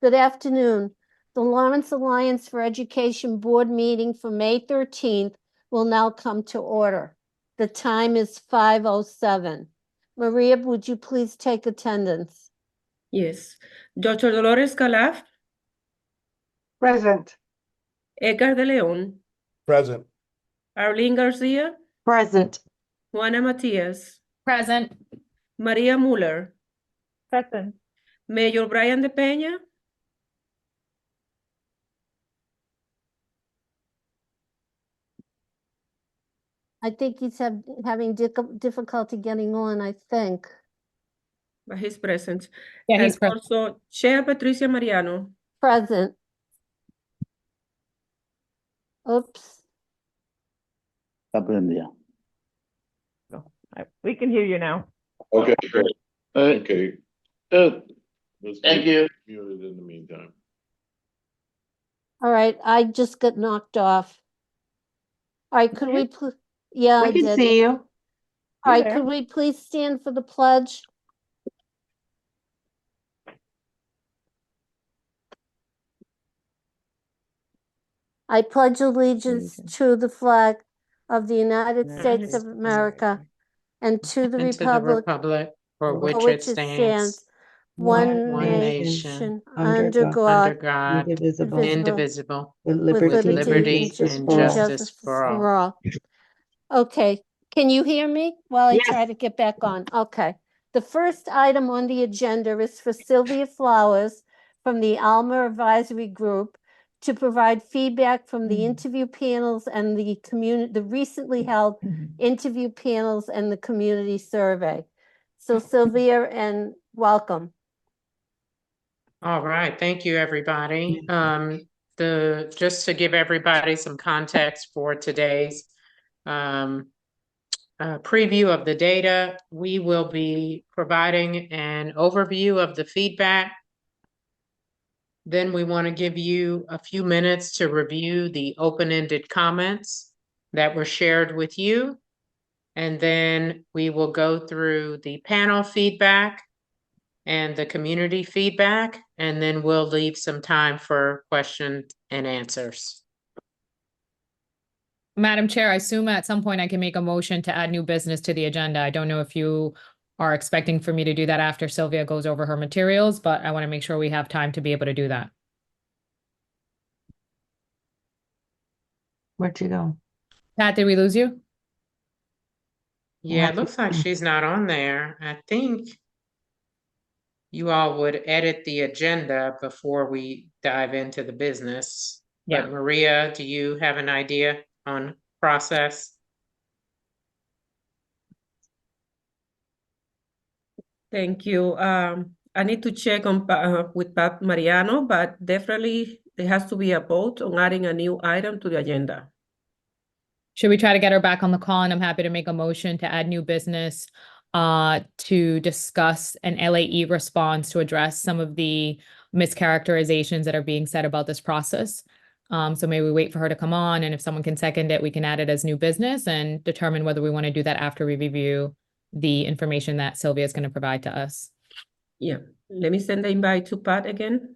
Good afternoon. The Lawrence Alliance for Education Board meeting for May 13th will now come to order. The time is 5:07. Maria, would you please take attendance? Yes. Dr. Dolores Calaf, Present. Edgar de Leon, Present. Arlene Garcia, Present. Juana Matias, Present. Maria Muller, Present. Mayor Brian de Peña, I think he's having difficulty getting on, I think. but he's present. Yeah, And he's present. also Chair Patricia Mariano. Present. Oops. We can hear you now. Okay, great. Okay. Good. Thank you. Muted in the meantime. All right, I just got knocked off. All right, could we, yeah, I We can did. see you. All right, there. could we please stand for the pledge? I pledge allegiance to the flag of the United States of America and to the and to the republic republic for for which which it stands, one one nation, nation, under under God, God, Indivisible. indivisible, With with liberty, liberty and and justice for all. for all. Okay, can you hear me while I Yes. try to get back on? Okay. The first item on the agenda is for Sylvia Flowers from the Alma Advisory Group to provide feedback from the interview panels and the recently held interview panels and the community survey. So Sylvia, and welcome. All right, thank you, everybody. Just to give everybody some context for today's preview of the data, we will be providing an overview of the feedback. Then we want to give you a few minutes to review the open-ended comments that were shared with you. And then we will go through the panel feedback and the community feedback, and then we'll leave some time for questions and answers. Madam Chair, I assume at some point I can make a motion to add new business to the agenda. I don't know if you are expecting for me to do that after Sylvia goes over her materials, but I want to make sure we have time to be able to do that. Where'd you go? Pat, did we lose you? Yeah, it looks like she's not on there. I think you all would edit the agenda before we dive into the business. Yeah. But Maria, do you have an idea on process? Thank you. I need to check on with Pat Mariano, but definitely there has to be a vote on adding a new item to the agenda. Should we try to get her back on the call? And I'm happy to make a motion to add new business to discuss an LAE response to address some of the mischaracterizations that are being said about this process. So maybe we wait for her to come on, and if someone can second it, we can add it as new business and determine whether we want to do that after we review the information that Sylvia is going to provide to us. Yeah, let me send the invite to Pat again.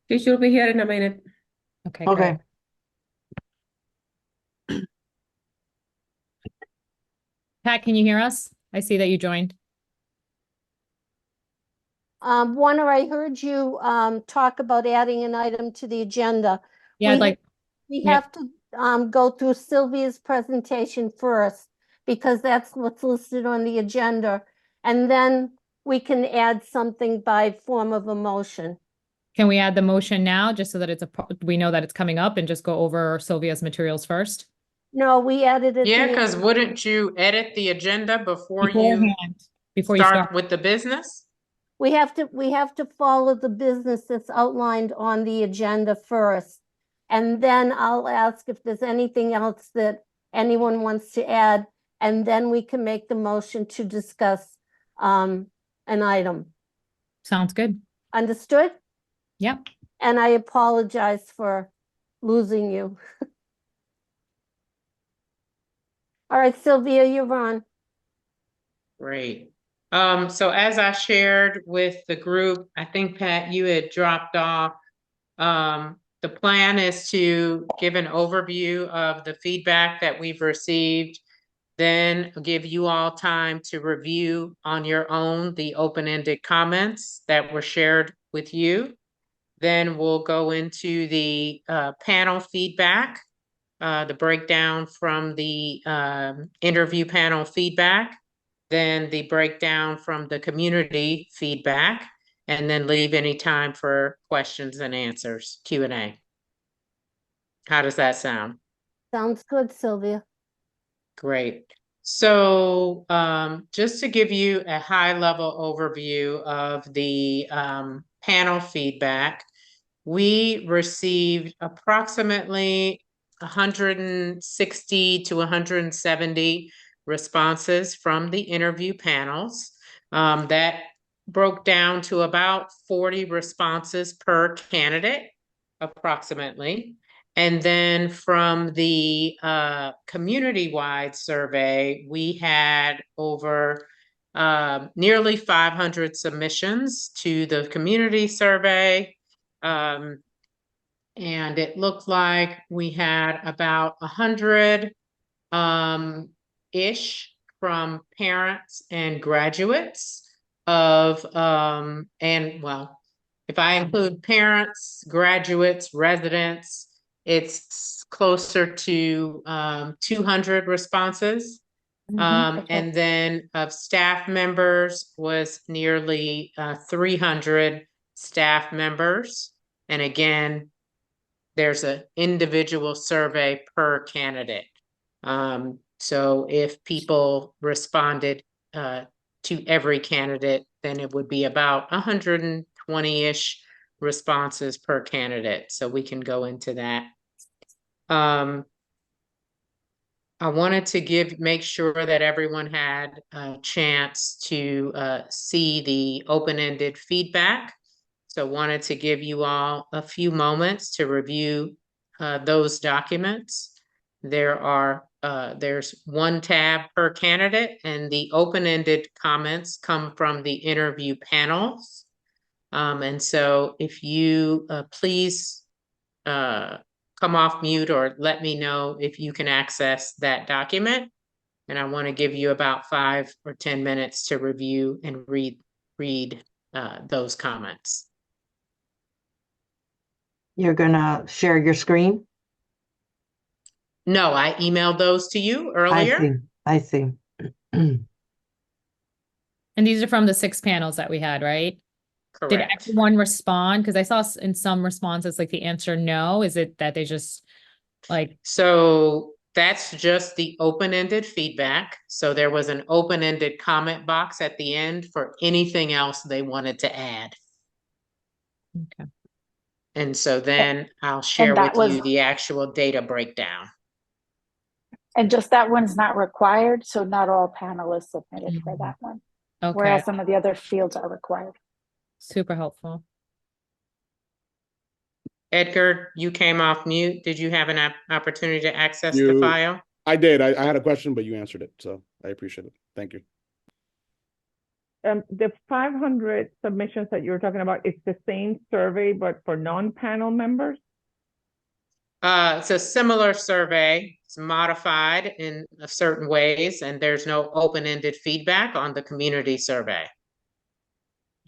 She should be here in a minute. Okay, Okay. great. Pat, can you hear us? I see that you joined. Warner, I heard you talk about adding an item to the agenda. Yeah, I'd like, We Yep. have to go through Sylvia's presentation first, because that's what's listed on the agenda. And then we can add something by form of a motion. can we add the motion now, just so that we know that it's coming up, and just go over Sylvia's materials first? No, we added it. Yeah, because wouldn't you edit the agenda before you Beforehand, before you start start. with the business? We have to follow the business that's outlined on the agenda first. And then I'll ask if there's anything else that anyone wants to add, and then we can make the motion to discuss an item. Sounds good. Understood? Yep. And I apologize for losing you. All right, Sylvia, you're on. Great. So as I shared with the group, I think, Pat, you had dropped off. The plan is to give an overview of the feedback that we've received, then give you all time to review on your own the open-ended comments that were shared with you. Then we'll go into the panel feedback, the breakdown from the interview panel feedback, then the breakdown from the community feedback, and then leave any time for questions and answers, Q&A. How does that sound? Sounds good, Sylvia. Great. So just to give you a high-level overview of the panel feedback, we received approximately 160 to 170 responses from the interview panels. That broke down to about 40 responses per candidate, approximately. And then from the community-wide survey, we had over nearly 500 submissions to the community survey. And it looked like we had about 100 ish from parents and graduates of and well, if I include parents, graduates, residents, it's closer to 200 responses. And then of staff members was nearly 300 staff members. And again, there's an individual survey per candidate. So if people responded to every candidate, then it would be about 120-ish responses per candidate. So we can go into that. I wanted to make sure that everyone had a chance to see the open-ended feedback. So wanted to give you all a few moments to review those documents. There's one tab per candidate, and the open-ended comments come from the interview panels. And so if you please come off mute or let me know if you can access that document. And I want to give you about 5 or 10 minutes to review and read those comments. You're gonna share your screen? No, I emailed those to you earlier. I see. And these are from the 6 panels that we had, right? Did Correct. everyone respond? Because I saw in some responses, like the answer no. Is it that they just like? So that's just the open-ended feedback. So there was an open-ended comment box at the end for anything else they wanted to add. Okay. And so then I'll share that with you was- the actual data breakdown. And just that one's not required, so not all panelists submitted for Mhm. that one. Okay. Whereas some of the other fields are required. Super helpful. Edgar, you came off mute. Did you have an opportunity to access the You- file? I did. I had a question, but you answered it, so I appreciate it. Thank you. The 500 submissions that you were talking about, it's the same survey, but for non-panel members? It's a similar survey. It's modified in certain ways, and there's no open-ended feedback on the community survey.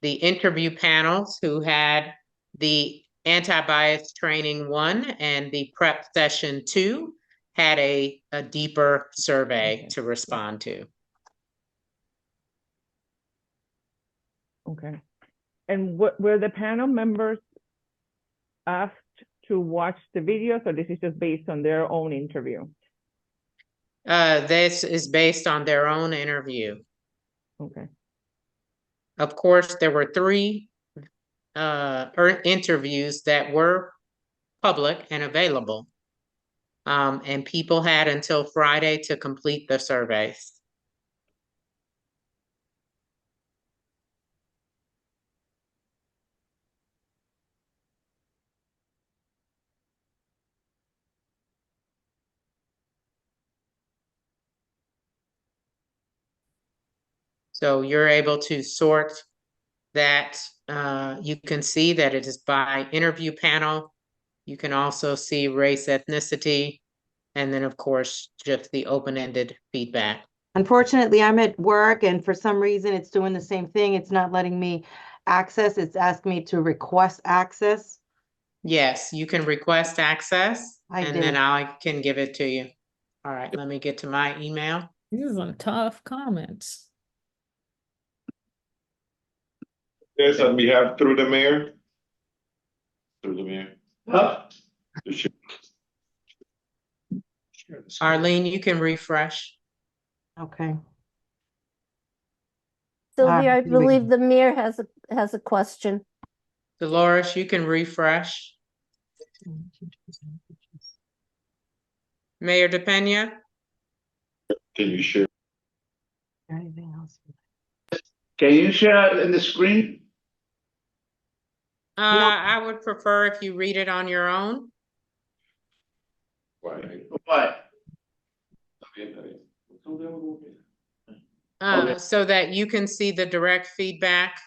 The interview panels who had the anti-bias training 1 and the prep session 2 had a deeper survey to respond to. Okay. And what were the panel members asked to watch the videos, or this is just based on their own interview? This is based on their own interview. Okay. Of course, there were 3 interviews that were public and available. And people had until Friday to complete the surveys. So you're able to sort that. You can see that it is by interview panel. You can also see race, ethnicity, and then of course, just the open-ended feedback. Unfortunately, I'm at work and for some reason it's doing the same thing. It's not letting me access. It's asking me to request access. Yes, you can request access I and then did. I can give it to you. All right, let me get to my email. These are some tough comments. Yes, on behalf through the mayor. Through the mayor. Huh? Arlene, you can refresh. Okay. Sylvia, I here we go. believe the mayor has a question. Dolores, you can refresh. Mayor DePena? Can you share? Anything else? Can you share in the screen? I would prefer if you read it on your own. Why? What? So that you can see the direct feedback.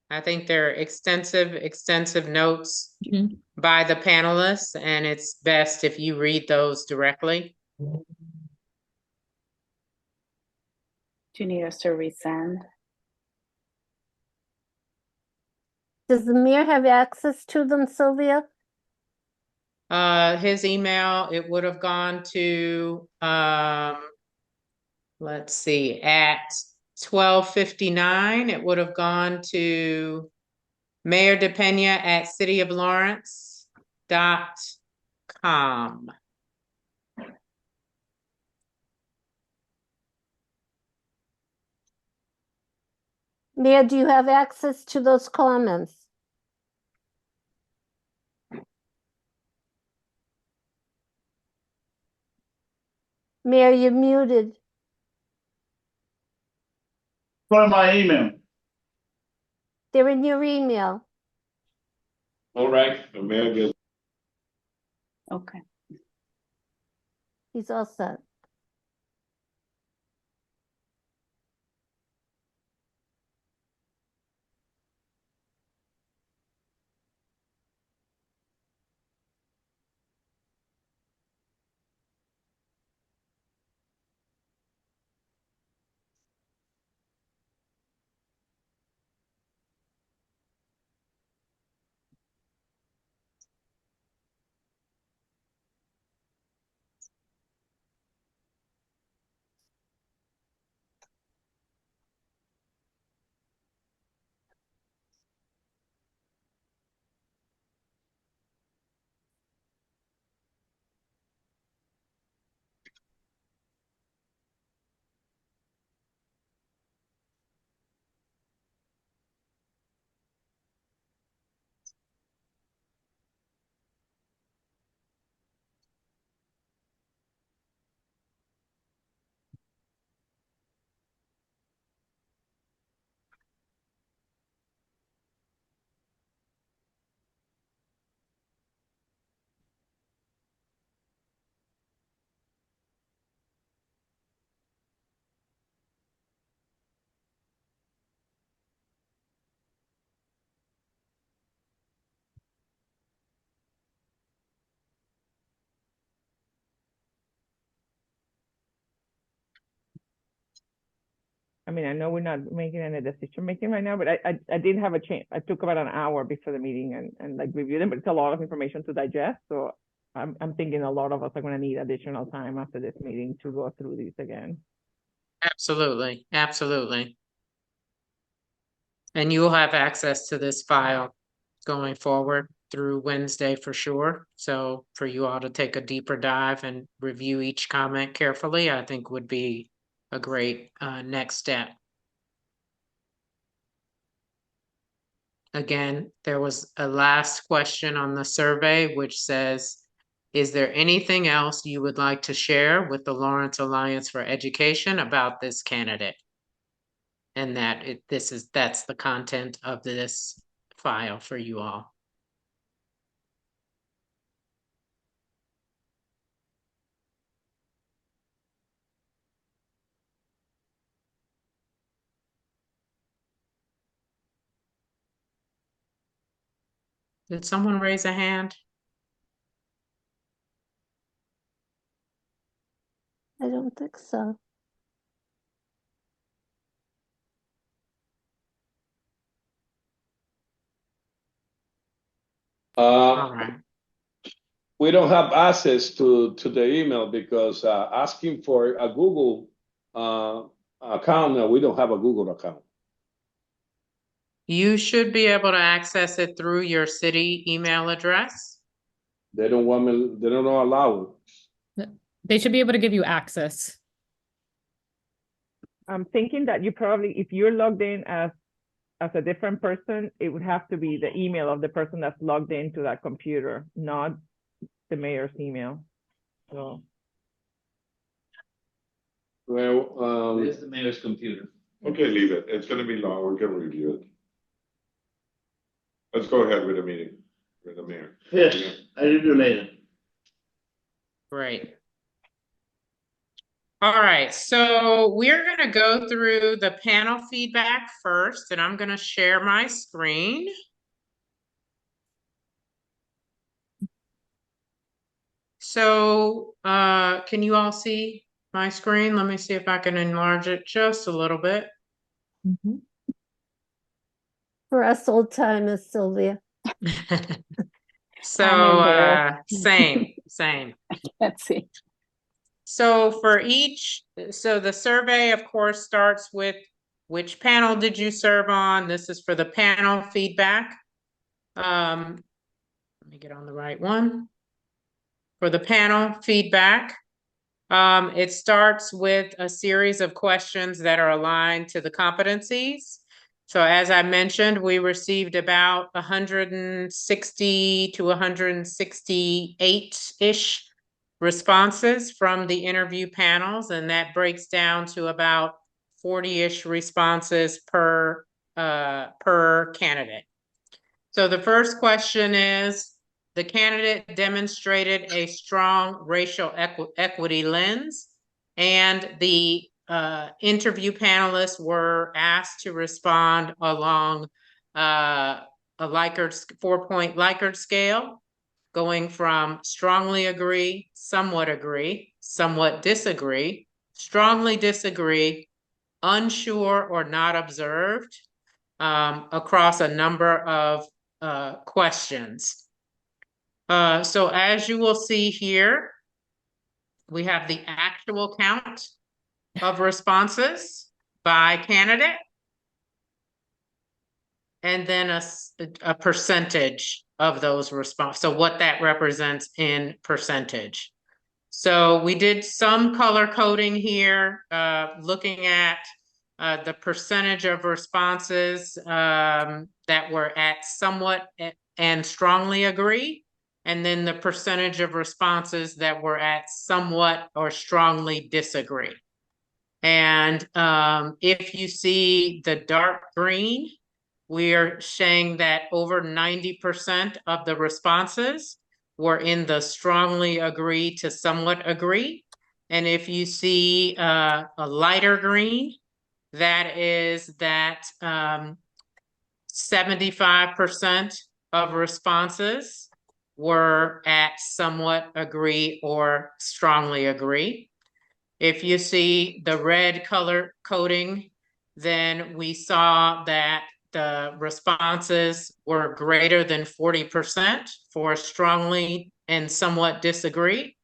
I think there are extensive notes Mhm. by the panelists, and it's best if you read those directly. Do you need us to resend? Does the mayor have access to them, Sylvia? His email, it would have gone to, let's see, at 12:59, it would have gone to Mayor DePena at cityoflawrence.com. Mayor, do you have access to those comments? Mayor, you're muted. For my email. They're in your email. All right, the mayor gets. Okay. He's all set. mean, I know we're not making any decision making right now, but I did have a chance. I took about an hour before the meeting and like reviewed them, but it's a lot of information to digest. So I'm thinking a lot of us are going to need additional time after this meeting to go through these again. Absolutely, absolutely. And you will have access to this file going forward through Wednesday for sure. So for you all to take a deeper dive and review each comment carefully, I think would be a great next step. Again, there was a last question on the survey, which says, is there anything else you would like to share with the Lawrence Alliance for Education about this candidate? And that's the content of this file for you all. Did someone raise a hand? I don't think so. All right. We don't have access to the email because asking for a Google account, we don't have a Google account. You should be able to access it through your city email address. They don't want me. They don't allow it. They should be able to give you access. I'm thinking that you probably, if you're logged in as a different person, it would have to be the email of the person that's logged into that computer, not the mayor's email. So. Well, It's the mayor's computer. Okay, leave it. It's gonna be long. We're gonna review it. Let's go ahead with the meeting, with the mayor. Yes, I will do later. Great. All right, so we're going to go through the panel feedback first, and I'm going to share my screen. So can you all see my screen? Let me see if I can enlarge it just a little bit. Mm-hmm. For us old timers, Sylvia. So same. Let's see. So for each, so the survey, of course, starts with which panel did you serve on? This is for the panel feedback. Let me get on the right one. For the panel feedback, it starts with a series of questions that are aligned to the competencies. So as I mentioned, we received about 160 to 168-ish responses from the interview panels, and that breaks down to about 40-ish responses per candidate. So the first question is, the candidate demonstrated a strong racial equity lens, and the interview panelists were asked to respond along a Likert 4-point Likert scale, going from strongly agree, somewhat disagree, strongly disagree, unsure or not observed, across a number of questions. So as you will see here, we have the actual count of responses by candidate, and then a percentage of those responses. So what that represents in percentage. So we did some color coding here, looking at the percentage of responses that were at somewhat and strongly agree, and then the percentage of responses that were at somewhat or strongly disagree. And if you see the dark green, we are saying that over 90% of the responses were in the strongly agree to somewhat agree. And if you see a lighter green, that is that 75% of responses were at somewhat agree or strongly agree. If you see the red color coding, then we saw that the responses were greater than 40% for strongly and somewhat disagree.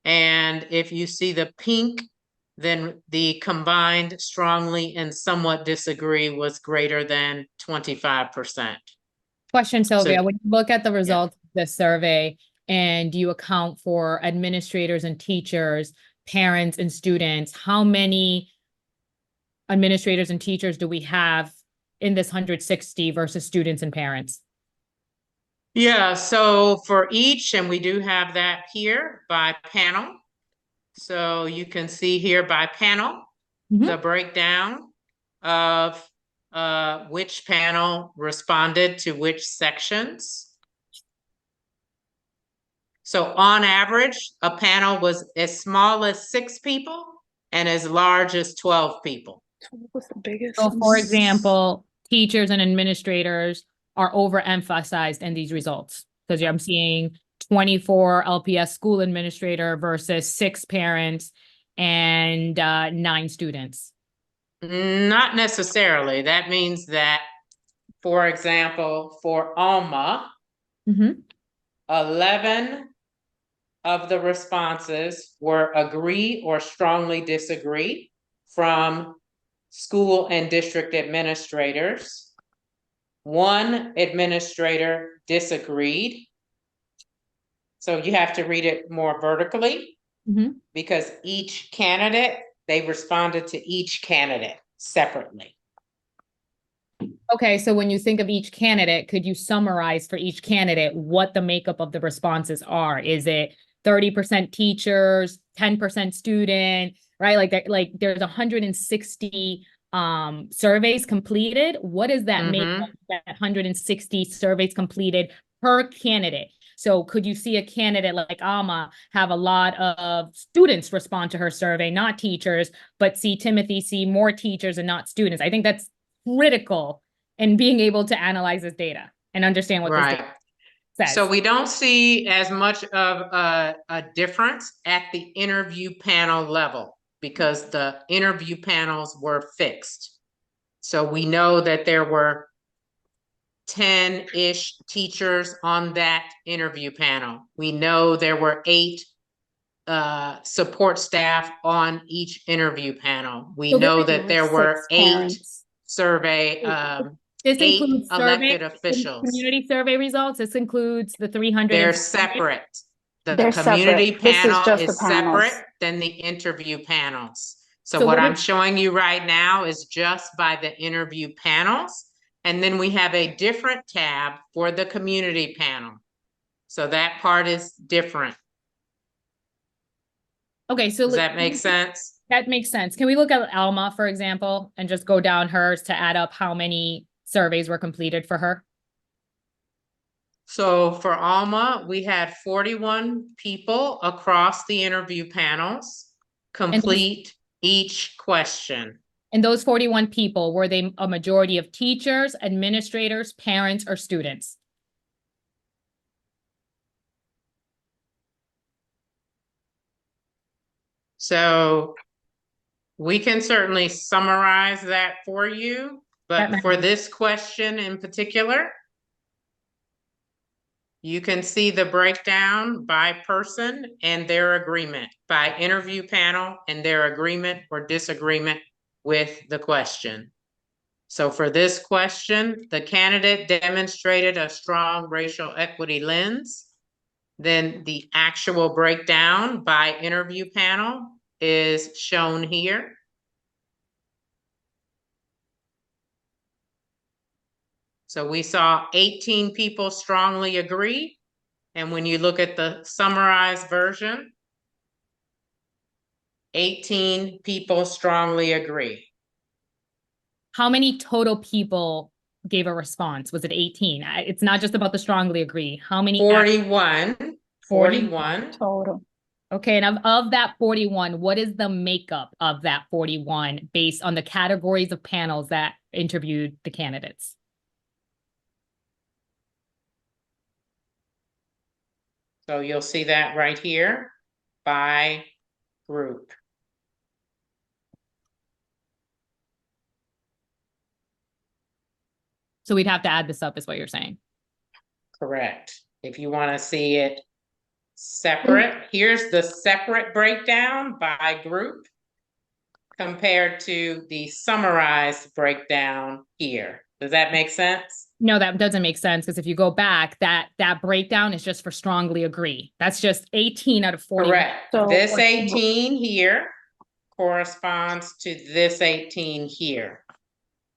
And if you see the pink, then the combined strongly and somewhat disagree was greater than 25%. Question, Sylvia, So- when you look at the results of this survey and you account for administrators and teachers, parents and students, how many administrators and teachers do we have in this 160 versus students and parents? Yeah, so for each, and we do have that here by panel. So you can see here by panel, the breakdown of which panel responded to which sections. So on average, a panel was as small as 6 people and as large as 12 people. What's the biggest? So for example, teachers and administrators are overemphasized in these results because I'm seeing 24 LPS school administrator versus 6 parents and 9 students. Not necessarily. That means that, for example, for Alma, 11 of the responses were agree or strongly disagree from school and district administrators. 1 administrator disagreed. So you have to read it more vertically because each candidate, they responded to each candidate separately. Okay, so when you think of each candidate, could you summarize for each candidate what the makeup of the responses are? Is it 30% teachers, 10% student, right? Like there's 160 surveys completed. What is that makeup, that 160 surveys completed per candidate? So could you see a candidate like Alma have a lot of students respond to her survey, not teachers, but see Timothy see more teachers and not students? I think that's critical in being able to analyze this data and understand what this data says. So we don't see as much of a difference at the interview panel level because the interview panels were fixed. So we know that there were 10-ish teachers on that interview panel. We know there were 8 support staff on each interview panel. We know that there were 8 survey this 8 includes elected survey, officials. community survey results. This includes the 300. They're separate. The They're community separate. This is panel just is the panels. separate than the interview panels. So So what what I'm is- showing you right now is just by the interview panels. And then we have a different tab for the community panel. So that part is different. Okay, so Does that make sense? that makes sense. Can we look at Alma, for example, and just go down hers to add up how many surveys were completed for her? So for Alma, we had 41 people across the interview panels complete each question. And those 41 people, were they a majority of teachers, administrators, parents, or students? So we can certainly summarize that for you, but for this question in particular, you can see the breakdown by person and their agreement, by interview panel and their agreement or disagreement with the question. So for this question, the candidate demonstrated a strong racial equity lens. Then the actual breakdown by interview panel is shown here. So we saw 18 people strongly agree. And when you look at the summarized version, 18 people strongly agree. How many total people gave a response? Was it 18? It's not just about the strongly agree. How many? 41. 41 total. Okay, and of that 41, what is the makeup of that 41 based on the categories of panels that interviewed the candidates? So you'll see that right here by group. So we'd have to add this up is what you're saying. Correct. If you want to see it separate, here's the separate breakdown by group compared to the summarized breakdown here. Does that make sense? No, that doesn't make sense because if you go back, that breakdown is just for strongly agree. That's just 18 out of 40. Correct. So- This 18 here corresponds to this 18 here.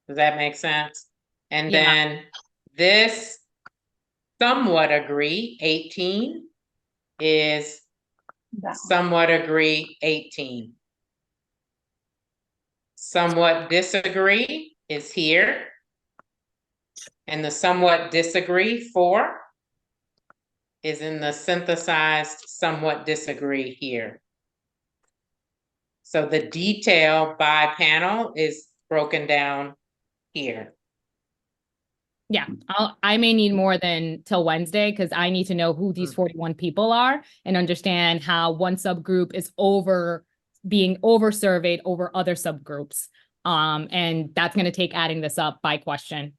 Does that make sense? And Yeah. then this somewhat agree 18 is that- somewhat agree 18. Somewhat disagree is here. And the somewhat disagree 4 is in the synthesized somewhat disagree here. So the detail by panel is broken down here. Yeah, I may need more than till Wednesday because I need to know who these 41 people are and understand how one subgroup is being over surveyed over other subgroups. And that's going to take adding this up by question.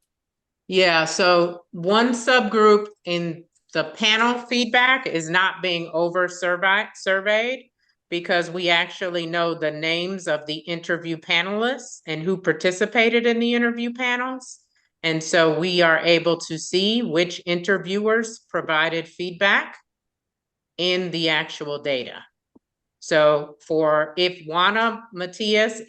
Yeah, so one subgroup in the panel feedback is not being over surveyed because we actually know the names of the interview panelists and who participated in the interview panels. And so we are able to see which interviewers provided feedback in the actual data. So if Juana Matias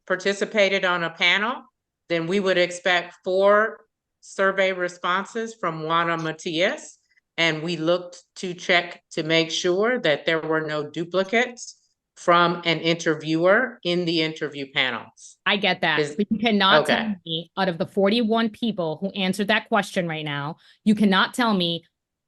participated on a panel, then we would expect 4 survey responses from Juana Matias. And we looked to check to make sure that there were no duplicates from an interviewer in the interview panels. I get that, but you cannot tell me out of the 41 people who answered that question right now, you cannot tell me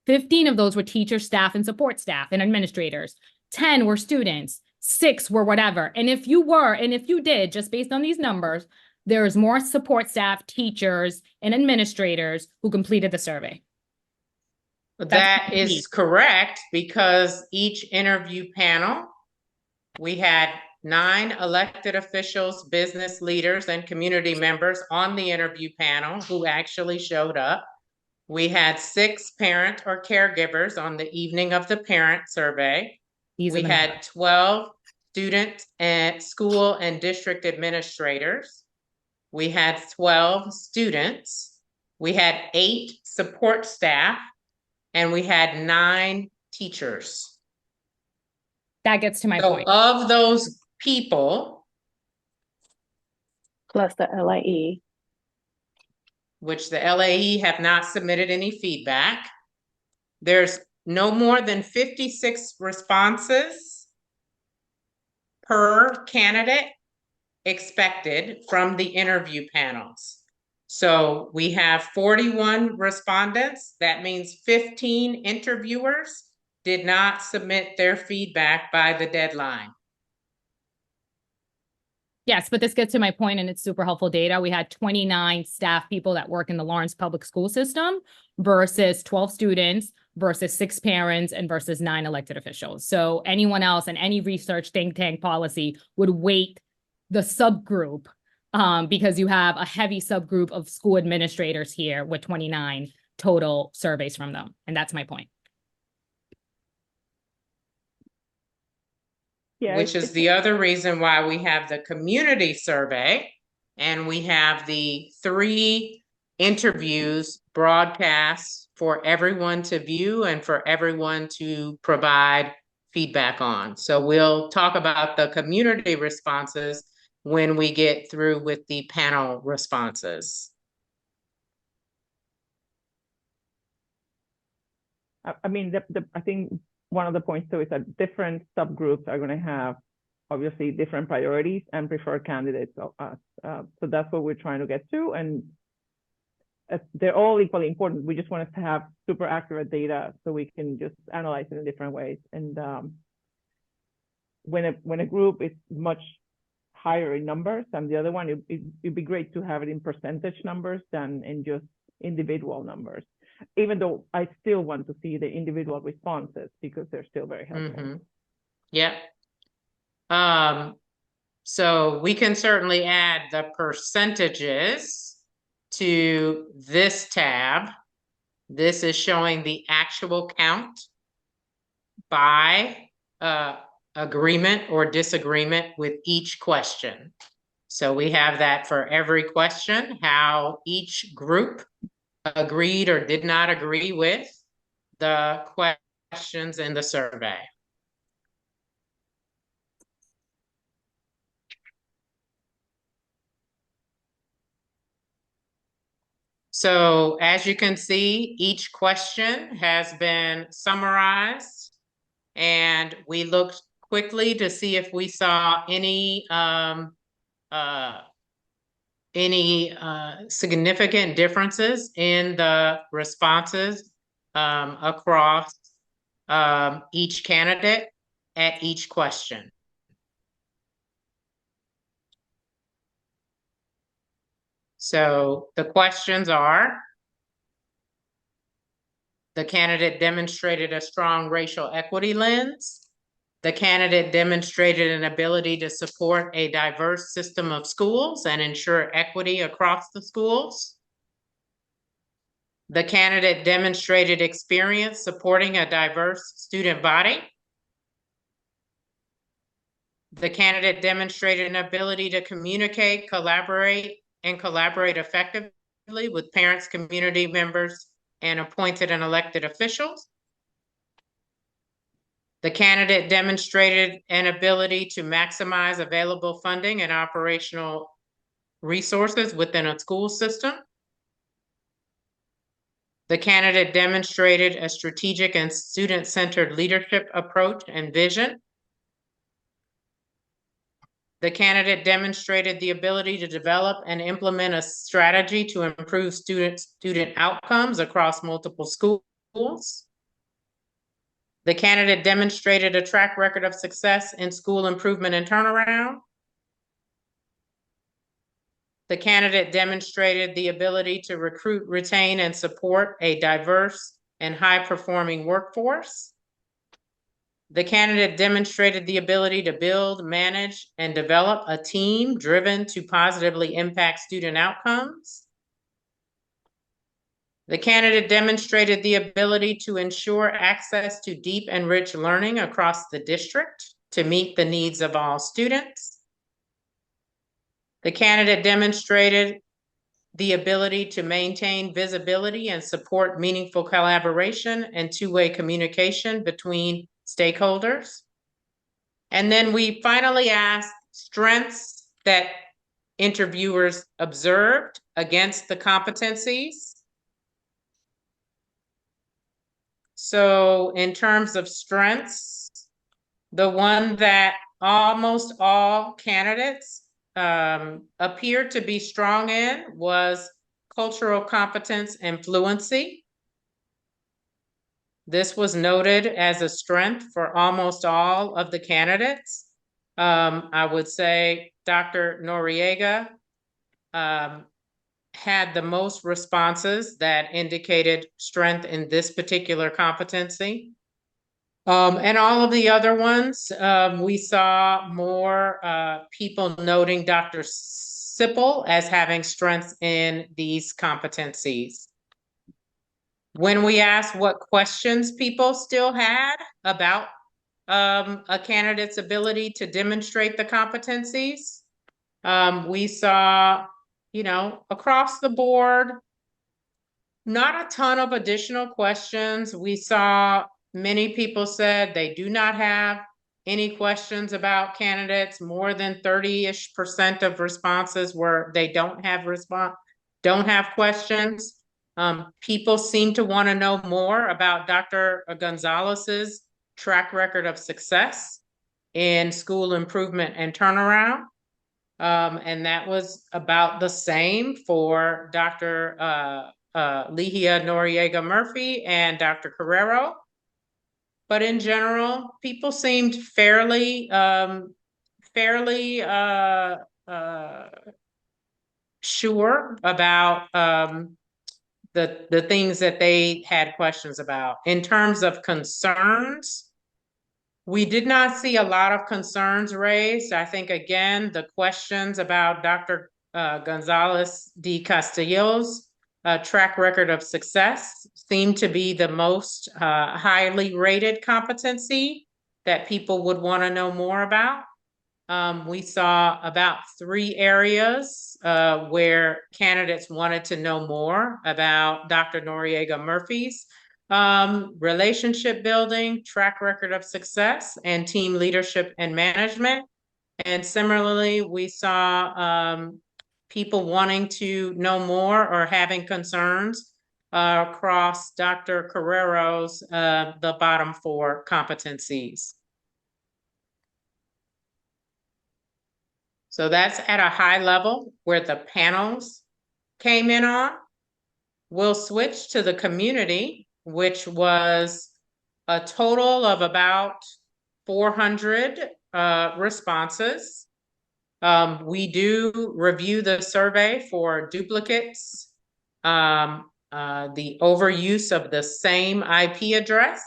15 of those were teachers, staff, and support staff and administrators. 10 were students, 6 were whatever. And if you did, just based on these numbers, there's more support staff, teachers, and administrators who completed the survey. That is correct because each interview panel, we had 9 elected officials, business leaders, and community members on the interview panel who actually showed up. We had 6 parent or caregivers on the evening of the parent survey. We had 12 student and school and district administrators. We had 12 students. We had 8 support staff, and we had 9 teachers. That gets to my point. Of those people, plus the LAE, which the LAE have not submitted any feedback, there's no more than 56 responses per candidate expected from the interview panels. So we have 41 respondents. That means 15 interviewers did not submit their feedback by the deadline. Yes, but this gets to my point, and it's super helpful data. We had 29 staff people that work in the Lawrence Public School System versus 12 students versus 6 parents and versus 9 elected officials. So anyone else and any research think tank policy would weight the subgroup because you have a heavy subgroup of school administrators here with 29 total surveys from them. And that's my point. Yeah, Which is the other reason why we have the community survey and we have the 3 interviews broadcast for everyone to view and for everyone to provide feedback on. So we'll talk about the community responses when we get through with the panel responses. I mean, I think one of the points too is that different subgroups are going to have obviously different priorities and preferred candidates of us. So that's what we're trying to get to. And they're all equally important. We just want us to have super accurate data so we can just analyze it in different ways. And when a group is much higher in numbers than the other one, it'd be great to have it in percentage numbers than in just individual numbers. Even though I still want to see the individual responses because they're still very helpful. Mm-hmm. Yeah. So we can certainly add the percentages to this tab. This is showing the actual count by agreement or disagreement with each question. So we have that for every question, how each group agreed or did not agree with the questions in the survey. So as you can see, each question has been summarized, and we looked quickly to see if we saw any significant differences in the responses across each candidate at each question. So the questions are: the candidate demonstrated a strong racial equity lens. The candidate demonstrated an ability to support a diverse system of schools and ensure equity across the schools. The candidate demonstrated experience supporting a diverse student body. The candidate demonstrated an ability to communicate, collaborate effectively with parents, community members, and appointed and elected officials. The candidate demonstrated an ability to maximize available funding and operational resources within a school system. The candidate demonstrated a strategic and student-centered leadership approach and vision. The candidate demonstrated the ability to develop and implement a strategy to improve student outcomes across multiple schools. The candidate demonstrated a track record of success in school improvement and turnaround. The candidate demonstrated the ability to recruit, retain, and support a diverse and high-performing workforce. The candidate demonstrated the ability to build, manage, and develop a team driven to positively impact student outcomes. The candidate demonstrated the ability to ensure access to deep and rich learning across the district to meet the needs of all students. The candidate demonstrated the ability to maintain visibility and support meaningful collaboration and two-way communication between stakeholders. And then we finally asked strengths that interviewers observed against the competencies. So in terms of strengths, the one that almost all candidates appeared to be strong in was cultural competence and fluency. This was noted as a strength for almost all of the candidates. I would say Dr. Noriega had the most responses that indicated strength in this particular competency. And all of the other ones, we saw more people noting Dr. Sipple as having strengths in these competencies. When we asked what questions people still had about a candidate's ability to demonstrate the competencies, we saw, across the board, not a ton of additional questions. We saw many people said they do not have any questions about candidates. More than 30-ish% of responses were they don't have questions. People seem to want to know more about Dr. Gonzalez's track record of success in school improvement and turnaround. And that was about the same for Dr. Lihia Noriega Murphy and Dr. Carrero. But in general, people seemed fairly sure about the things that they had questions about. In terms of concerns, we did not see a lot of concerns raised. I think, again, the questions about Dr. Gonzalez de Castillo's track record of success seemed to be the most highly rated competency that people would want to know more about. We saw about 3 areas where candidates wanted to know more about Dr. Noriega Murphy's relationship building, track record of success, and team leadership and management. And similarly, we saw people wanting to know more or having concerns across Dr. Carrero's the bottom 4 competencies. So that's at a high level where the panels came in on. We'll switch to the community, which was a total of about 400 responses. We do review the survey for duplicates, the overuse of the same IP address.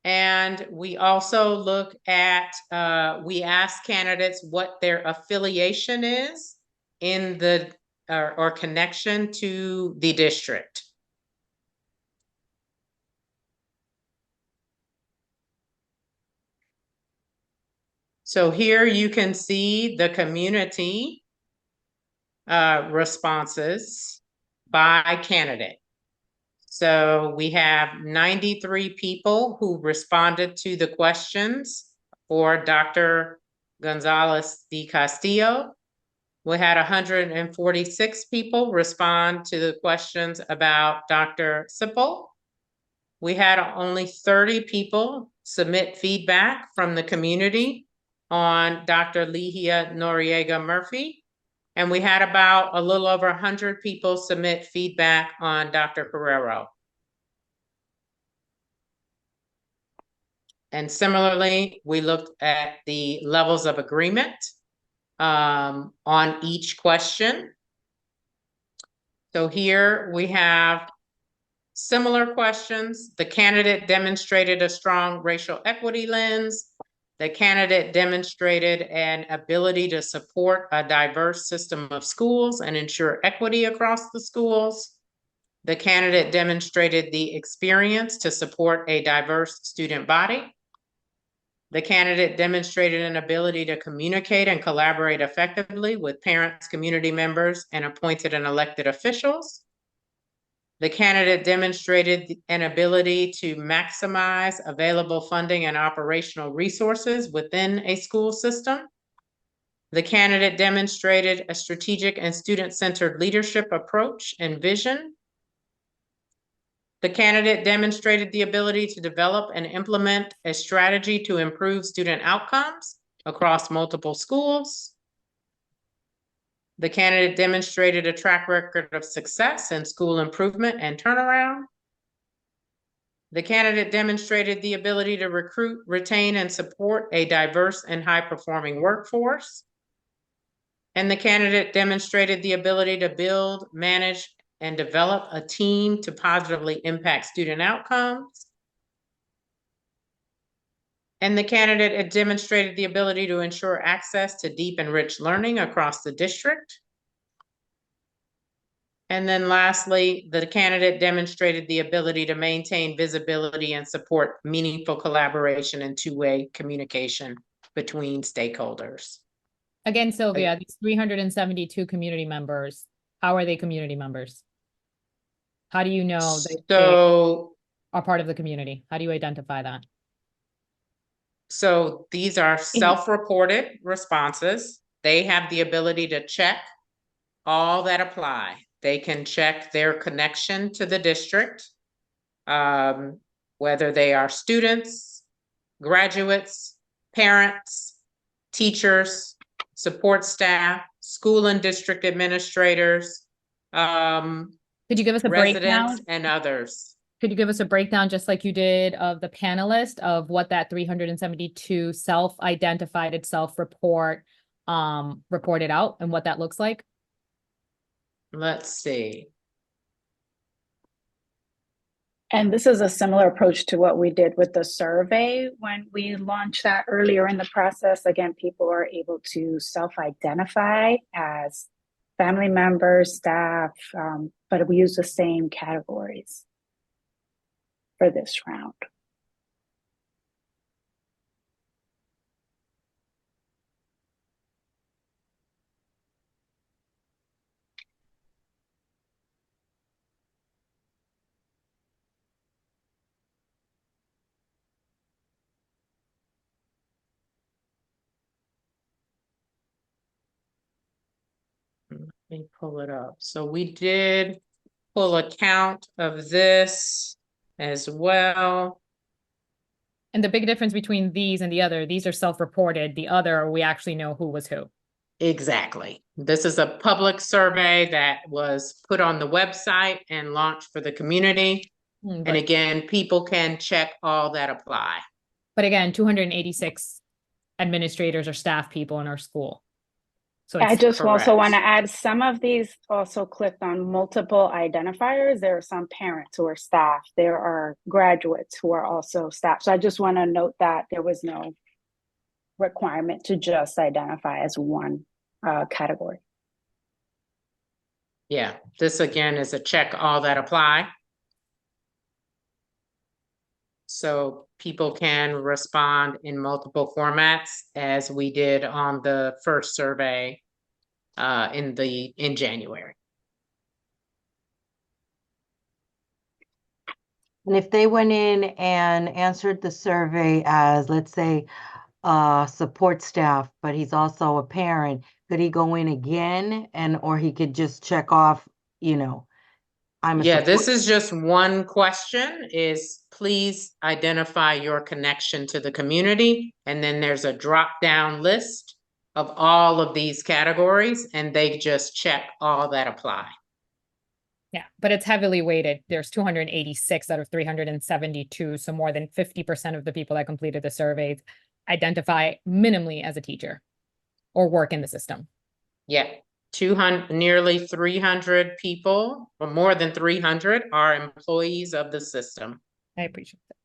And we also look at, we ask candidates what their affiliation is in the, or connection to the district. So here you can see the community responses by candidate. So we have 93 people who responded to the questions for Dr. Gonzalez de Castillo. We had 146 people respond to the questions about Dr. Sipple. We had only 30 people submit feedback from the community on Dr. Lihia Noriega Murphy. And we had about a little over 100 people submit feedback on Dr. Carrero. And similarly, we looked at the levels of agreement on each question. So here we have similar questions. The candidate demonstrated a strong racial equity lens. The candidate demonstrated an ability to support a diverse system of schools and ensure equity across the schools. The candidate demonstrated the experience to support a diverse student body. The candidate demonstrated an ability to communicate and collaborate effectively with parents, community members, and appointed and elected officials. The candidate demonstrated an ability to maximize available funding and operational resources within a school system. The candidate demonstrated a strategic and student-centered leadership approach and vision. The candidate demonstrated the ability to develop and implement a strategy to improve student outcomes across multiple schools. The candidate demonstrated a track record of success in school improvement and turnaround. The candidate demonstrated the ability to recruit, retain, and support a diverse and high-performing workforce. And the candidate demonstrated the ability to build, manage, and develop a team to positively impact student outcomes. And the candidate had demonstrated the ability to ensure access to deep and rich learning across the district. And then lastly, the candidate demonstrated the ability to maintain visibility and support meaningful collaboration and two-way communication between stakeholders. Again, Sylvia, these 372 community members, how are they community members? How do you know that they are part of the community? How do you identify that? So these are self-reported responses. They have the ability to check all that apply. They can check their connection to the district, whether they are students, graduates, parents, teachers, support staff, school and district administrators, could you give us a residents, breakdown? and others. Could you give us a breakdown, just like you did, of the panelist of what that 372 self-identified self-report reported out and what that looks like? Let's see. And this is a similar approach to what we did with the survey when we launched that earlier in the process. Again, people are able to self-identify as family members, staff, but we use the same categories for this round. Let me pull it up. So we did pull a count of this as well. And the big difference between these and the other, these are self-reported. The other, we actually know who was who. Exactly. This is a public survey that was put on the website and launched for the community. And But again, people can check all that apply. again, 286 administrators or staff people in our school. So I it's just also correct. want to add, some of these also clicked on multiple identifiers. There are some parents who are staff. There are graduates who are also staff. So I just want to note that there was no requirement to just identify as one category. Yeah, this again is a check all that apply. So people can respond in multiple formats as we did on the first survey in January. And if they went in and answered the survey as, let's say, support staff, but he's also a parent, could he go in again or he could just check off, I'm a Yeah, support. this is just one question, is please identify your connection to the community. And then there's a drop-down list of all of these categories, and they just check all that apply. Yeah, but it's heavily weighted. There's 286 out of 372. So more than 50% of the people that completed the surveys identify minimally as a teacher or work in the system. Yeah, 200, nearly 300 people, or more than 300 are employees of the system. I appreciate that.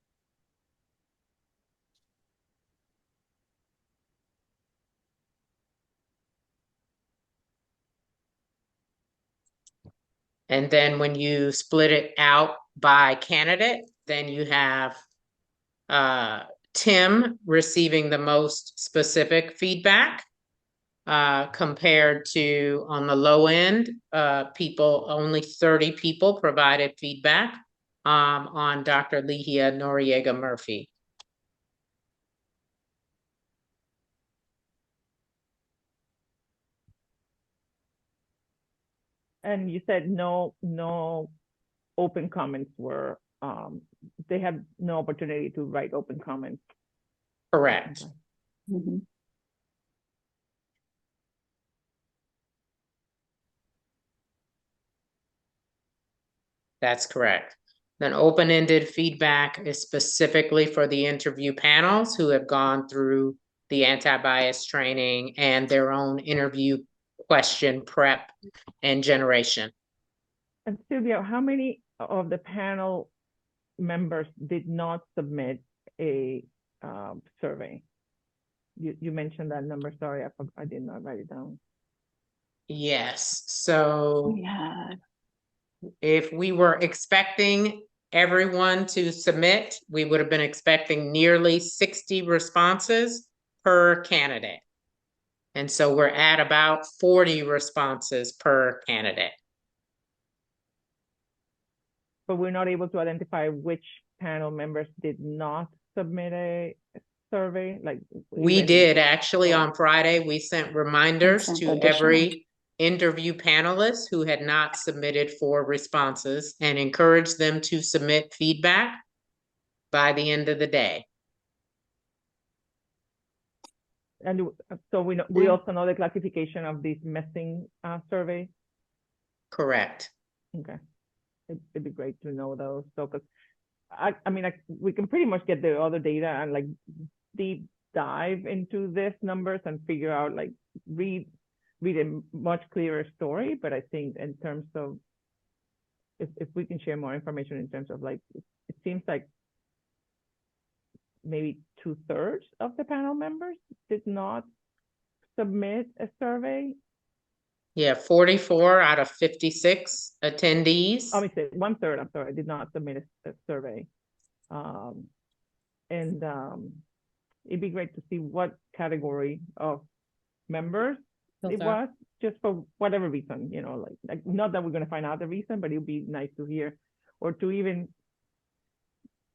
And then when you split it out by candidate, then you have Tim receiving the most specific feedback compared to, on the low end, only 30 people provided feedback on Dr. Lihia Noriega Murphy. And you said no open comments were, they had no opportunity to write open comments. Correct. Okay. Mm-hmm. That's correct. Then open-ended feedback is specifically for the interview panels who have gone through the anti-bias training and their own interview question prep and generation. And Sylvia, how many of the panel members did not submit a survey? You mentioned that number. Sorry, I did not write it down. Yes, so Yeah. if we were expecting everyone to submit, we would have been expecting nearly 60 responses per candidate. And so we're at about 40 responses per candidate. But we're not able to identify which panel members did not submit a survey. Like We even- did actually Oh. on Friday, we sent reminders Sent to additional. every interview panelist who had not submitted for responses and encouraged them to submit feedback by the end of the day. And so we also know the classification of these missing surveys. Correct. Okay, it'd be great to know those. So, because I mean, we can pretty much get the other data and like deep dive into this numbers and figure out, like read a much clearer story. But I think in terms of if we can share more information in terms of like, it seems like maybe 2/3 of the panel members did not submit a survey. Yeah, 44 out of 56 attendees. I mean, say 1/3, I'm sorry, I did not submit a survey. And it'd be great to see what category of members it Filter. was, just for whatever reason, you know, like not that we're gonna find out the reason, but it'd be nice to hear, or to even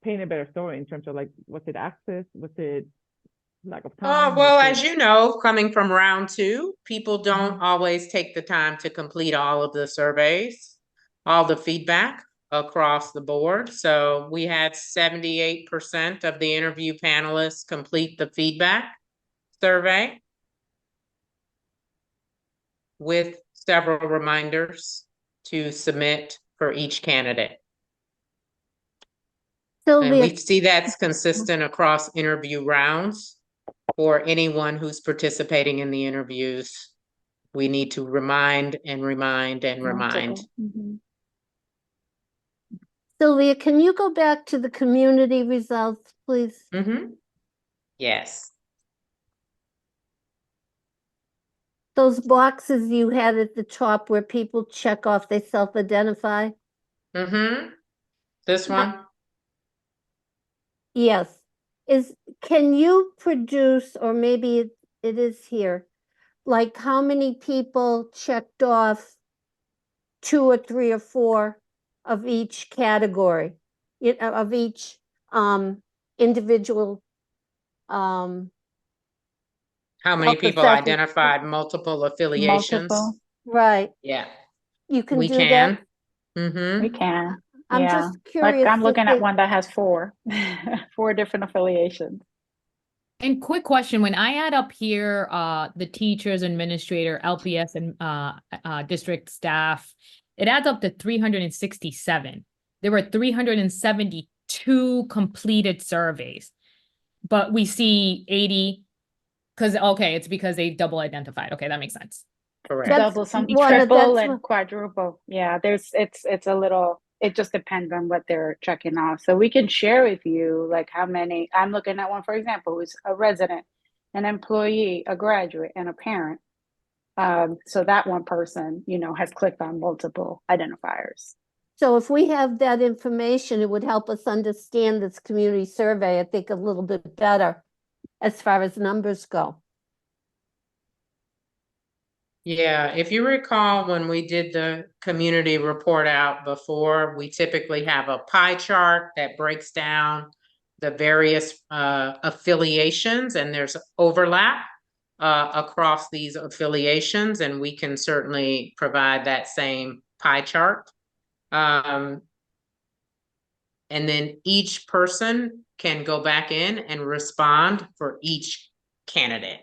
paint a better story in terms of like, was it access? Was it lack of time? Well, Was as it- you know, coming from round 2, people don't always take the time to complete all of the surveys, all the feedback across the board. So we had 78% of the interview panelists complete the feedback survey with several reminders to submit for each candidate. And Sylvia, we see that's consistent across interview rounds. For anyone who's participating in the interviews, we need to remind and remind and remind. Multiple. Mhm. Sylvia, can you go back to the community results, please? Yes. Those boxes you had at the top where people check off they self-identify? This one? Yes. Can you produce, or maybe it is here, like how many people checked off 2 or 3 or 4 of each category, of each individual How many people self-assessment? identified multiple affiliations? Multiple. Right. Yeah, You can we do can. that? We can. I'm Yeah. just Like curious I'm if looking at it- one that has 4, 4 different affiliations. And quick question, when I add up here, the teachers, administrator, LPS, and district staff, it adds up to 367. There were 372 completed surveys, but we see 80, it's because they double identified. Okay, that makes sense. Correct. That's Double, some one of- triple that's and what- quadruple. Yeah, it's a little, it just depends on what they're checking off. So we can share with you like how many. I'm looking at one, for example, who's a resident, an employee, a graduate, and a parent. So that one person, has clicked on multiple identifiers. So if we have that information, it would help us understand this community survey, I think, a little bit better as far as numbers go. Yeah, if you recall, when we did the community report out before, we typically have a pie chart that breaks down the various affiliations, and there's overlap across these affiliations, and we can certainly provide that same pie chart. And then each person can go back in and respond for each candidate.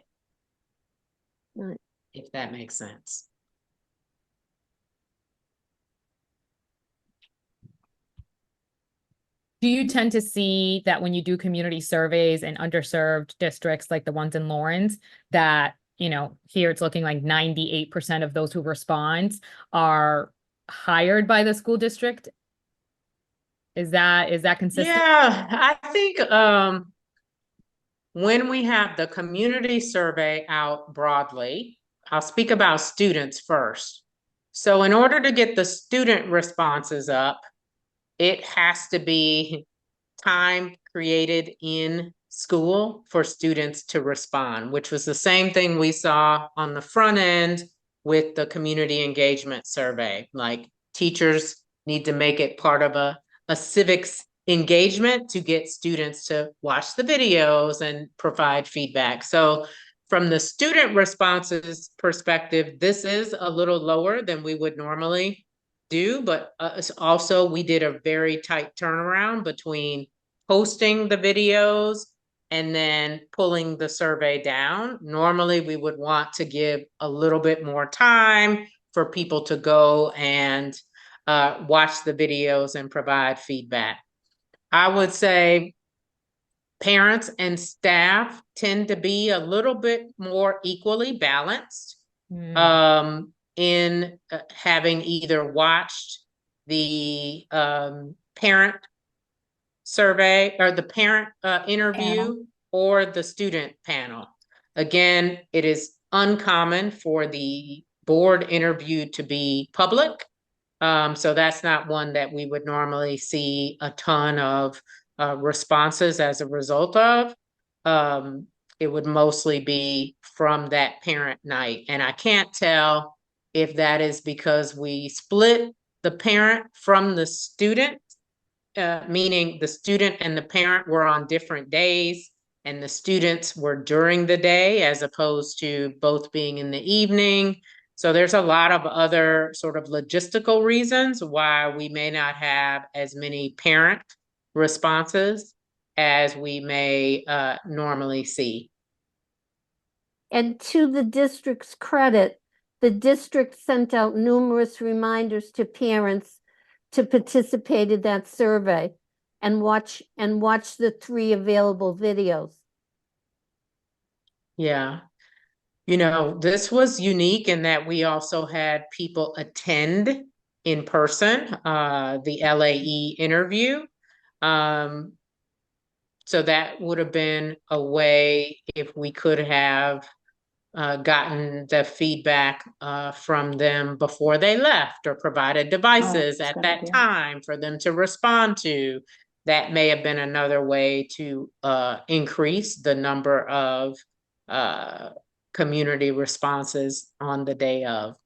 Right. If that makes sense. Do you tend to see that when you do community surveys in underserved districts like the ones in Lawrence, that, here it's looking like 98% of those who respond are hired by the school district? Is that consistent? Yeah, I think when we have the community survey out broadly, I'll speak about students first. So in order to get the student responses up, it has to be time created in school for students to respond, which was the same thing we saw on the front end with the community engagement survey. Like teachers need to make it part of a civics engagement to get students to watch the videos and provide feedback. So from the student responses perspective, this is a little lower than we would normally do, but also we did a very tight turnaround between posting the videos and then pulling the survey down. Normally we would want to give a little bit more time for people to go and watch the videos and provide feedback. I would say parents and staff tend to be a little bit more equally balanced in having either watched the parent survey or the parent interview or the student panel. Again, it is uncommon for the board interview to be public. So that's not one that we would normally see a ton of responses as a result of. It would mostly be from that parent night. And I can't tell if that is because we split the parent from the student, meaning the student and the parent were on different days and the students were during the day as opposed to both being in the evening. So there's a lot of other sort of logistical reasons why we may not have as many parent responses as we may normally see. And to the district's credit, the district sent out numerous reminders to parents to participate in that survey and watch the 3 available videos. Yeah. You know, this was unique in that we also had people attend in person, the LAE interview. So that would have been a way if we could have gotten the feedback from them before they left or provided devices at that time for them to respond to. That may have been another way to increase the number of community responses on the day of.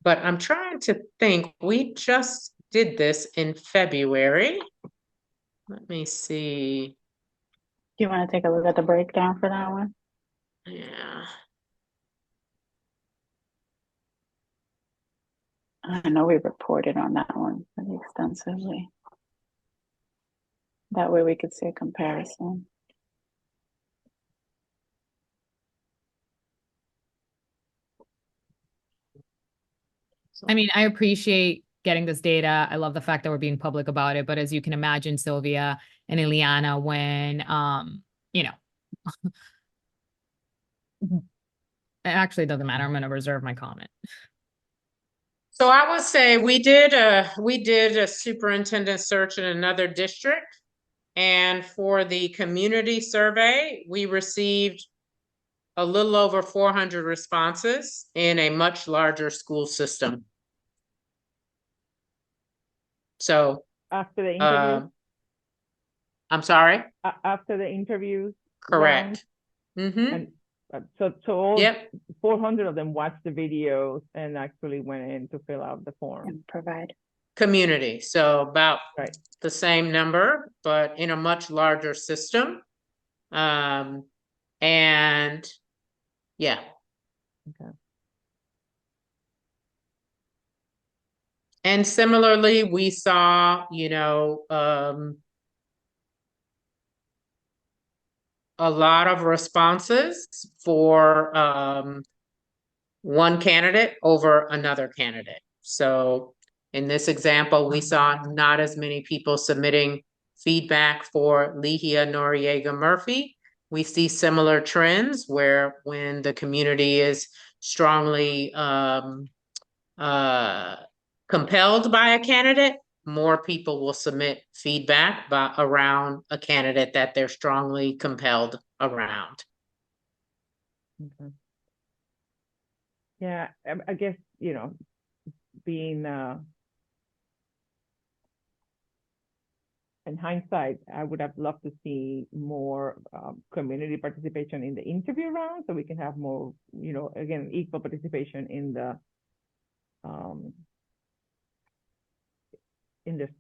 But I'm trying to think, we just did this in February. Let me see. Do you want to take a look at the breakdown for that one? Yeah. I know we reported on that one pretty extensively. That way we could see a comparison. I mean, I appreciate getting this data. I love the fact that we're being public about it. But as you can imagine, Sylvia and Ileana, when, you know, it actually doesn't matter. I'm going to reserve my comment. So I would say we did a superintendent search in another district. And for the community survey, we received a little over 400 responses in a much larger school system. So after the interview, I'm sorry? After the interviews. Correct. And so all yep. 400 of them watched the videos and actually went in to fill out the form. And provide. Community. So about the same number, but in a much larger system. And yeah. Okay. And similarly, we saw, you know, a lot of responses for one candidate over another candidate. So in this example, we saw not as many people submitting feedback for Lehia Noriega Murphy. We see similar trends where when the community is strongly compelled by a candidate, more people will submit feedback around a candidate that they're strongly compelled around. Okay. Yeah, I guess, you know, being in hindsight, I would have loved to see more community participation in the interview round, so we can have more, you know, again, equal participation in the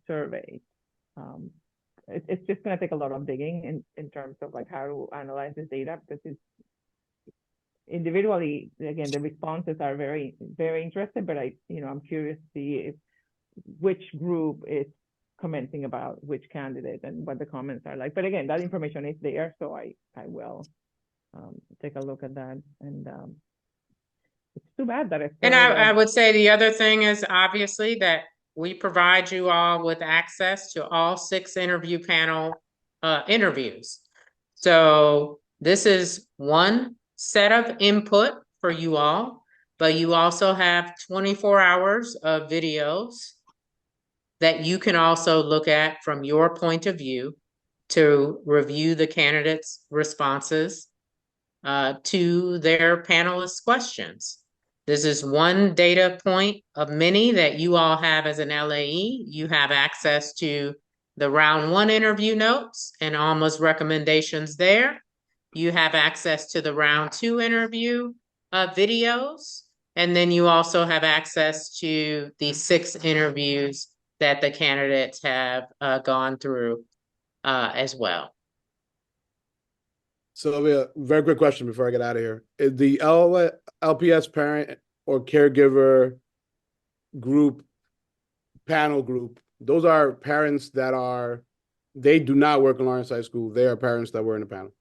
survey. It's just going to take a lot of digging in terms of like how to analyze this data, because it's individually, again, the responses are very, very interesting, but I'm curious to see which group is commenting about which candidate and what the comments are like. But again, that information is there, so I will take a look at that. And it's too bad that it's. And I would say the other thing is obviously that we provide you all with access to all 6 interview panel interviews. So this is one set of input for you all, but you also have 24 hours of videos that you can also look at from your point of view to review the candidates' responses to their panelists' questions. This is one data point of many that you all have as an LAE. You have access to the round 1 interview notes and almost recommendations there. You have access to the round 2 interview videos. And then you also have access to the 6 interviews that the candidates have gone through as well. Sylvia, very quick question before I get out of here. Is the LPS parent or caregiver group, panel group, those are parents that they do not work in Lawrence High School. They are parents that were in the panel.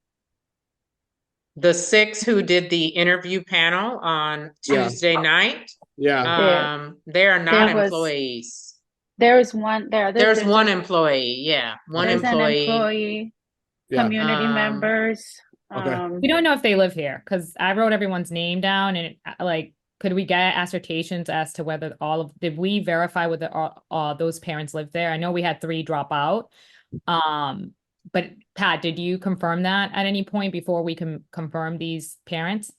The 6 who did the interview panel on Yeah. Tuesday night, Yeah. they are not There was- employees. There's one there. There's one employee, yeah, one There's employee. an employee, Yeah. community members. Okay. We don't know if they live here because I wrote everyone's name down and like, could we get assertions as to whether did we verify whether all those parents live there? I know we had 3 drop out. But Pat, did you confirm that at any point before we can confirm these parents?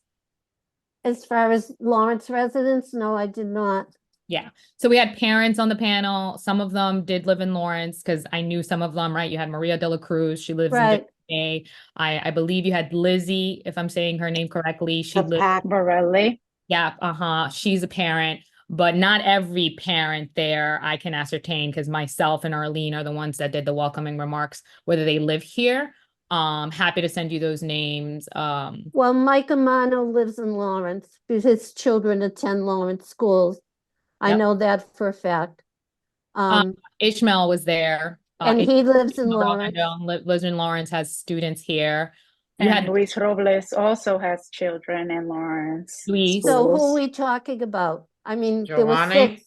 As far as Lawrence residents, no, I did not. Yeah. So we had parents on the panel. Some of them did live in Lawrence because I knew some of them, right? You had Maria de la Cruz. She lives Right. in I believe you had Lizzie, if I'm saying her name correctly. She lives. Borelli. Yeah, she's a parent, but not every parent there I can ascertain because myself and Arlene are the ones that did the welcoming remarks, whether they live here. Happy to send you those names. Well, Mike Amano lives in Lawrence because his children attend Lawrence schools. I Yep. know that for a fact. Ishmael was there. And he lives in Lawrence. Lives in Lawrence, has students here. You And had Luis Robles also has children in Lawrence. Luis. So who are schools. we talking about? I mean, there were Giovanni? 6.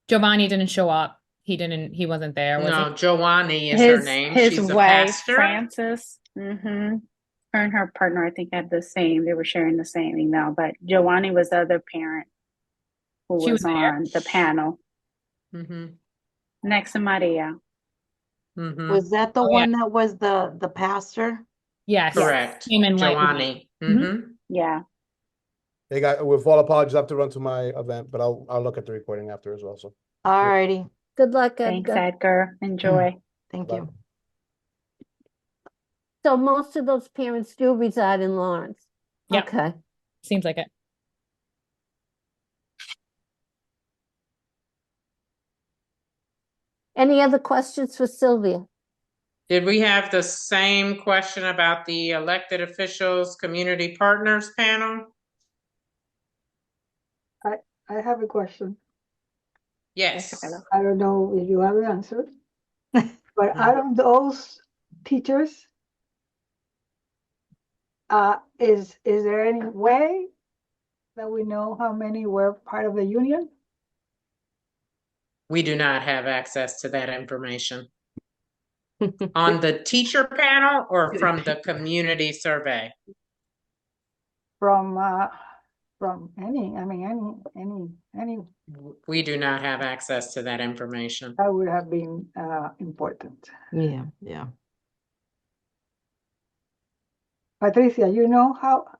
Giovanni didn't show up. He wasn't there, was No, he? Giovanni is her name. His She's a wife, pastor. Frances. Her and her partner, I think, had the same. They were sharing the same email, but Giovanni was the other parent who She was was there. on the panel. Mhm, Next to Maria. mhm. Was that the Oh, yeah. one that was the pastor? Yes. Correct. Came in late. Giovanni. Mhm. Mhm. Yeah. They got, with all apologies, I have to run to my event, but I'll look at the recording after as well. So All righty. Good luck, Thanks, Edgar. Edgar. Enjoy. Thank Bye. you. So most of those parents do reside in Lawrence. Yep. Okay. Seems like it. Any other questions for Sylvia? Did we have the same question about the elected officials, community partners panel? I have a question. Yes. I don't know if you have the answer, but out of those teachers, is there any way that we know how many were part of the union? We do not have access to that information. On the teacher panel or from the community survey? From any, I mean, any, We do not have access to that information. that would have been important. Yeah. Patricia, you know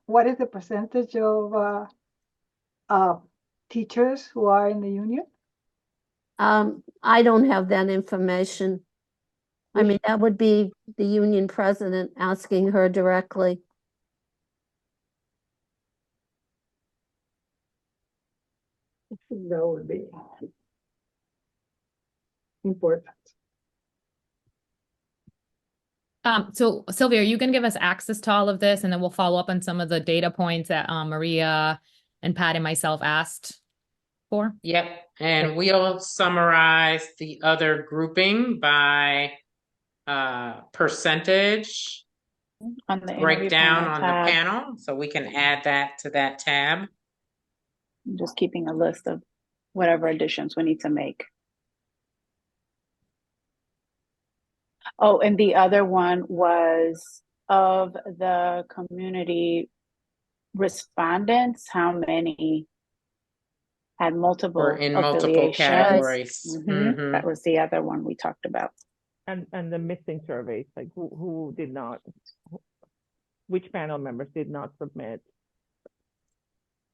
what is the percentage of teachers who are in the union? I don't have that information. I mean, that would be the union president asking her directly. That would be important. So Sylvia, are you going to give us access to all of this and then we'll follow up on some of the data points that Maria and Pat and myself asked for? Yep, and we'll summarize the other grouping by percentage On the interview breakdown panel on tab. the panel, so we can add that to that tab. I'm just keeping a list of whatever additions we need to make. Oh, and the other one was of the community respondents, how many had multiple Or in multiple affiliations? categories. Mhm. Mhm. That was the other one we talked about. And the missing surveys, like who did not, which panel members did not submit?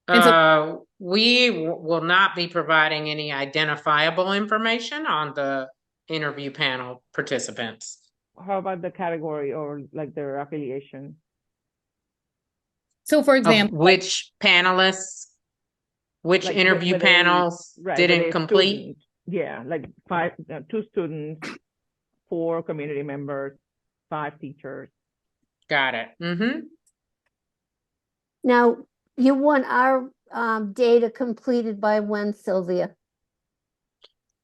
And so- We will not be providing any identifiable information on the interview panel participants. How about the category or like their affiliation? So for Of example, which panelists, which Like, interview whether panels right, whether didn't a complete? student, yeah, like 2 students, 4 community members, 5 teachers. Got it. Mm-hmm. Now, you want our data completed by when, Sylvia?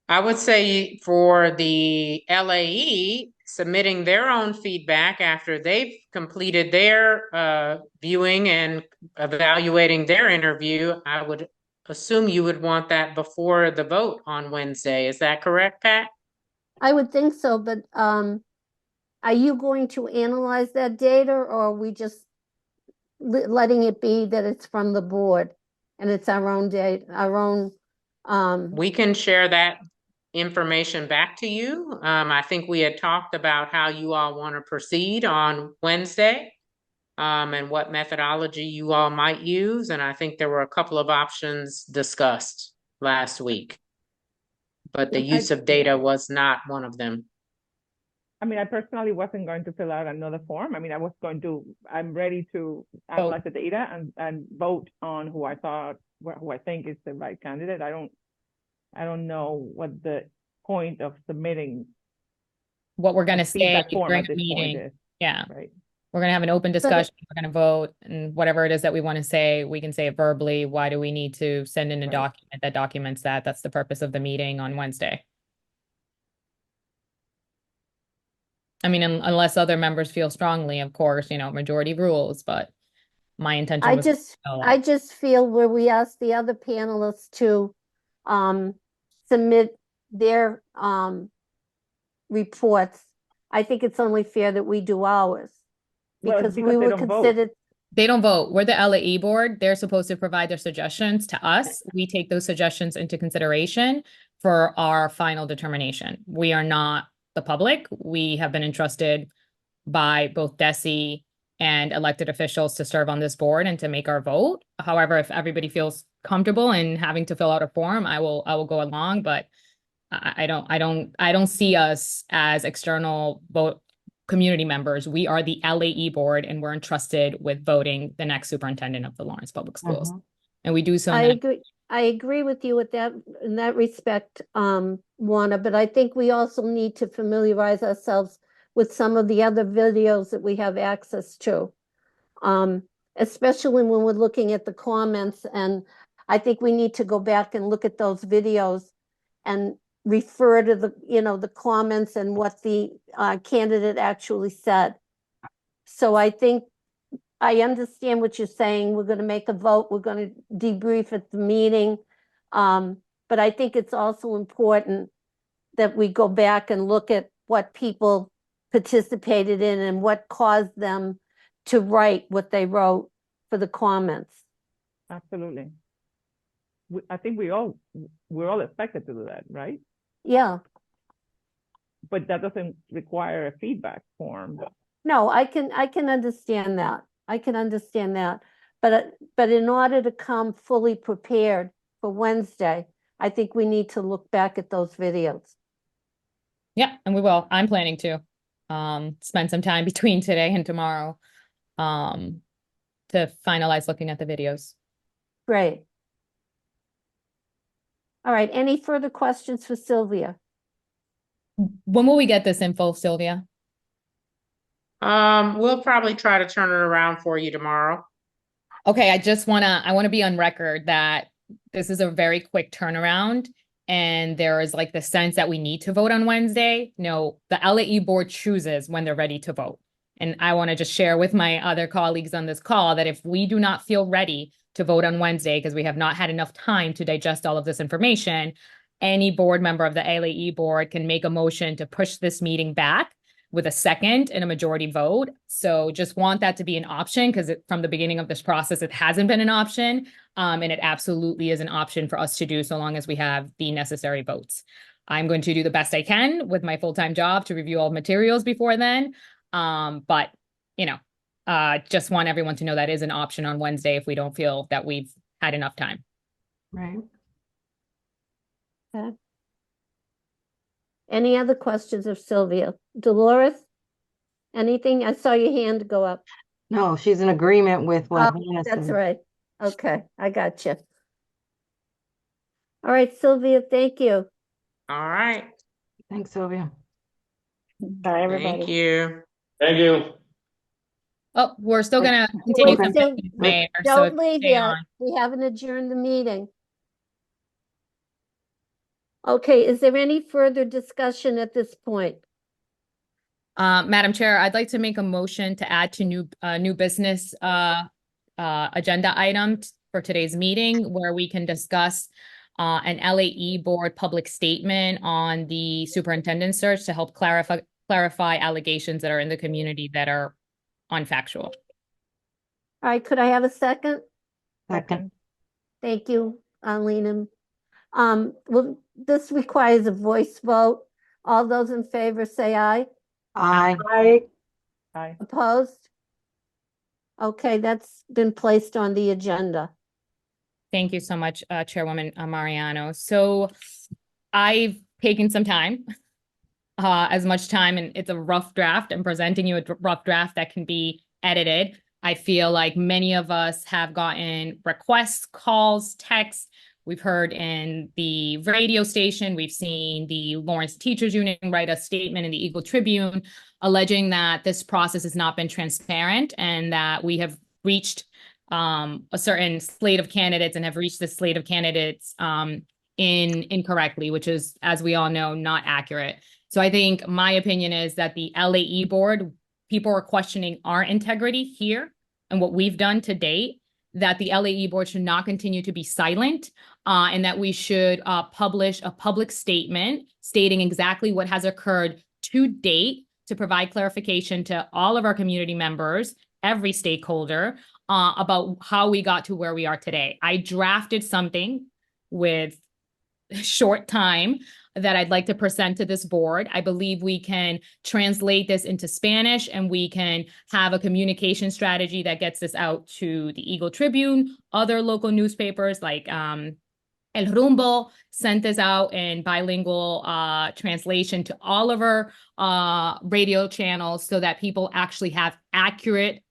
I would say for the LAE, submitting their own feedback after they've completed their viewing and evaluating their interview, I would assume you would want that before the vote on Wednesday. Is that correct, Pat? I would think so, but are you going to analyze that data, or are we just letting it be that it's from the board and it's our own data, our own? We can share that information back to you. I think we had talked about how you all want to proceed on Wednesday, and what methodology you all might use. And I think there were a couple of options discussed last week, but the use of data was not one of them. I mean, I personally wasn't going to fill out another form. I mean, I'm ready to analyze the data and vote on who I think is the right candidate. I don't know what the point of submitting what we're going to say feedback form during at the this point meeting. is. Yeah. Right. We're going to have an open discussion. We're going to vote, and whatever it is that we want to say, we can say it verbally. Why do we need to send in a document that documents that? That's the purpose of the meeting on Wednesday. I mean, unless other members feel strongly, of course, majority rules, but my intention was I just feel where we asked the other panelists to submit their reports. I think it's only fair that we do ours, because we were considered. They don't vote. We're the LAE board. They're supposed to provide their suggestions to us. We take those suggestions into consideration for our final determination. We are not the public. We have been entrusted by both DESE and elected officials to serve on this board and to make our vote. However, if everybody feels comfortable in having to fill out a form, I will go along, but I don't see us as external vote community members. We are the LAE board, and we're entrusted with voting the next superintendent of the Lawrence Public Schools. And we do so. I agree with you with that in that respect, Juana, but I think we also need to familiarize ourselves with some of the other videos that we have access to, especially when we're looking at the comments. And I think we need to go back and look at those videos and refer to the comments and what the candidate actually said. So I think I understand what you're saying. We're going to make a vote. We're going to debrief at the meeting. But I think it's also important that we go back and look at what people participated in and what caused them to write what they wrote for the comments. Absolutely. I think we're all expected to do that, right? Yeah. But that doesn't require a feedback form. No, I can understand that. I can understand that. But in order to come fully prepared for Wednesday, I think we need to look back at those videos. Yeah, and we will. I'm planning to spend some time between today and tomorrow to finalize looking at the videos. Great. All right. Any further questions for Sylvia? When will we get this info, Sylvia? We'll probably try to turn it around for you tomorrow. Okay, I want to be on record that this is a very quick turnaround, and there is like the sense that we need to vote on Wednesday. No, the LAE board chooses when they're ready to vote. And I want to just share with my other colleagues on this call that if we do not feel ready to vote on Wednesday because we have not had enough time to digest all of this information, any board member of the LAE board can make a motion to push this meeting back with a second and a majority vote. So just want that to be an option, because from the beginning of this process, it hasn't been an option. And it absolutely is an option for us to do so long as we have the necessary votes. I'm going to do the best I can with my full-time job to review all materials before then. But, just want everyone to know that is an option on Wednesday if we don't feel that we've had enough time. Right. Okay. Any other questions of Sylvia? Dolores? Anything? I saw your hand go up. No, she's in agreement with what Oh, Hannah that's said. right. Okay, I got you. All right, Sylvia, thank you. All right. Thanks, Sylvia. Bye, everybody. Thank you. Thank you. Oh, we're still gonna continue Okay. some Still- business, Mayor. So Don't if you leave stay yet. on. We haven't adjourned the meeting. Okay, is there any further discussion at this point? Madam Chair, I'd like to make a motion to add to new business agenda item for today's meeting where we can discuss an LAE board public statement on the superintendent search to help clarify allegations that are in the community that are unfactual. All right, could I have a second? Second. Thank you, Arlene. Well, this requires a voice vote. All those in favor say aye. Aye. Aye. Opposed? Okay, that's been placed on the agenda. Thank you so much, Chairwoman Mariano. So I've taken some time, as much time, and it's a rough draft. I'm presenting you a rough draft that can be edited. I feel like many of us have gotten requests, calls, texts. We've heard in the radio station, we've seen the Lawrence Teachers Union write a statement in the Eagle Tribune alleging that this process has not been transparent and that we have reached a certain slate of candidates and have reached this slate of candidates incorrectly, which is, as we all know, not accurate. So I think my opinion is that the LAE board, people are questioning our integrity here and what we've done to date, that the LAE board should not continue to be silent, and that we should publish a public statement stating exactly what has occurred to date to provide clarification to all of our community members, every stakeholder, about how we got to where we are today. I drafted something with short time that I'd like to present to this board. I believe we can translate this into Spanish and we can have a communication strategy that gets this out to the Eagle Tribune, other local newspapers like El Rumbo, sent this out in bilingual translation to all of our radio channels so that people actually have accurate,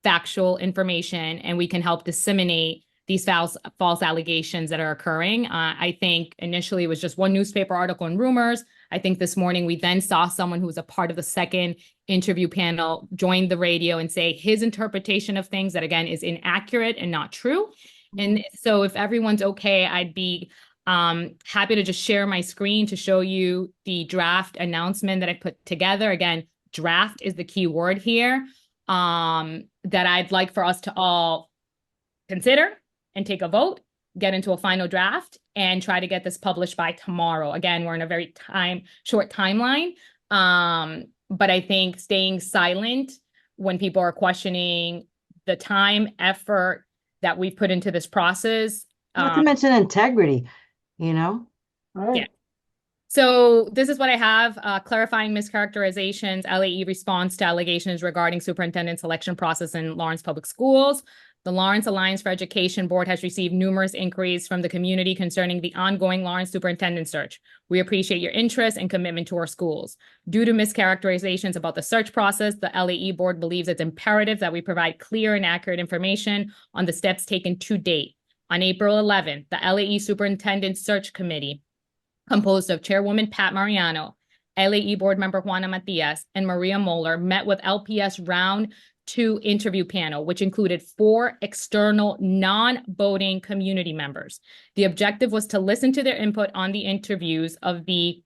factual information and we can help disseminate these false allegations that are occurring. I think initially it was just one newspaper article and rumors. I think this morning we then saw someone who was a part of the second interview panel join the radio and say his interpretation of things that, again, is inaccurate and not true. And so if everyone's okay, I'd be happy to just share my screen to show you the draft announcement that I put together. Again, draft is the key word here, that I'd like for us to all consider and take a vote, get into a final draft, and try to get this published by tomorrow. Again, we're in a very short timeline, but I think staying silent when people are questioning the time, effort that we've put into this process. Not to mention integrity, Right. Yeah. So this is what I have, clarifying mischaracterizations, LAE response to allegations regarding superintendent selection process in Lawrence Public Schools. The Lawrence Alliance for Education Board has received numerous inquiries from the community concerning the ongoing Lawrence superintendent search. We appreciate your interest and commitment to our schools. Due to mischaracterizations about the search process, the LAE Board believes it's imperative that we provide clear and accurate information on the steps taken to date. On April 11th, the LAE Superintendent Search Committee, composed of Chairwoman Pat Mariano, LAE Board Member Juana Matias, and Maria Moeller, met with LPS Round 2 interview panel, which included 4 external non-voting community members. The objective was to listen to their input on the interviews of the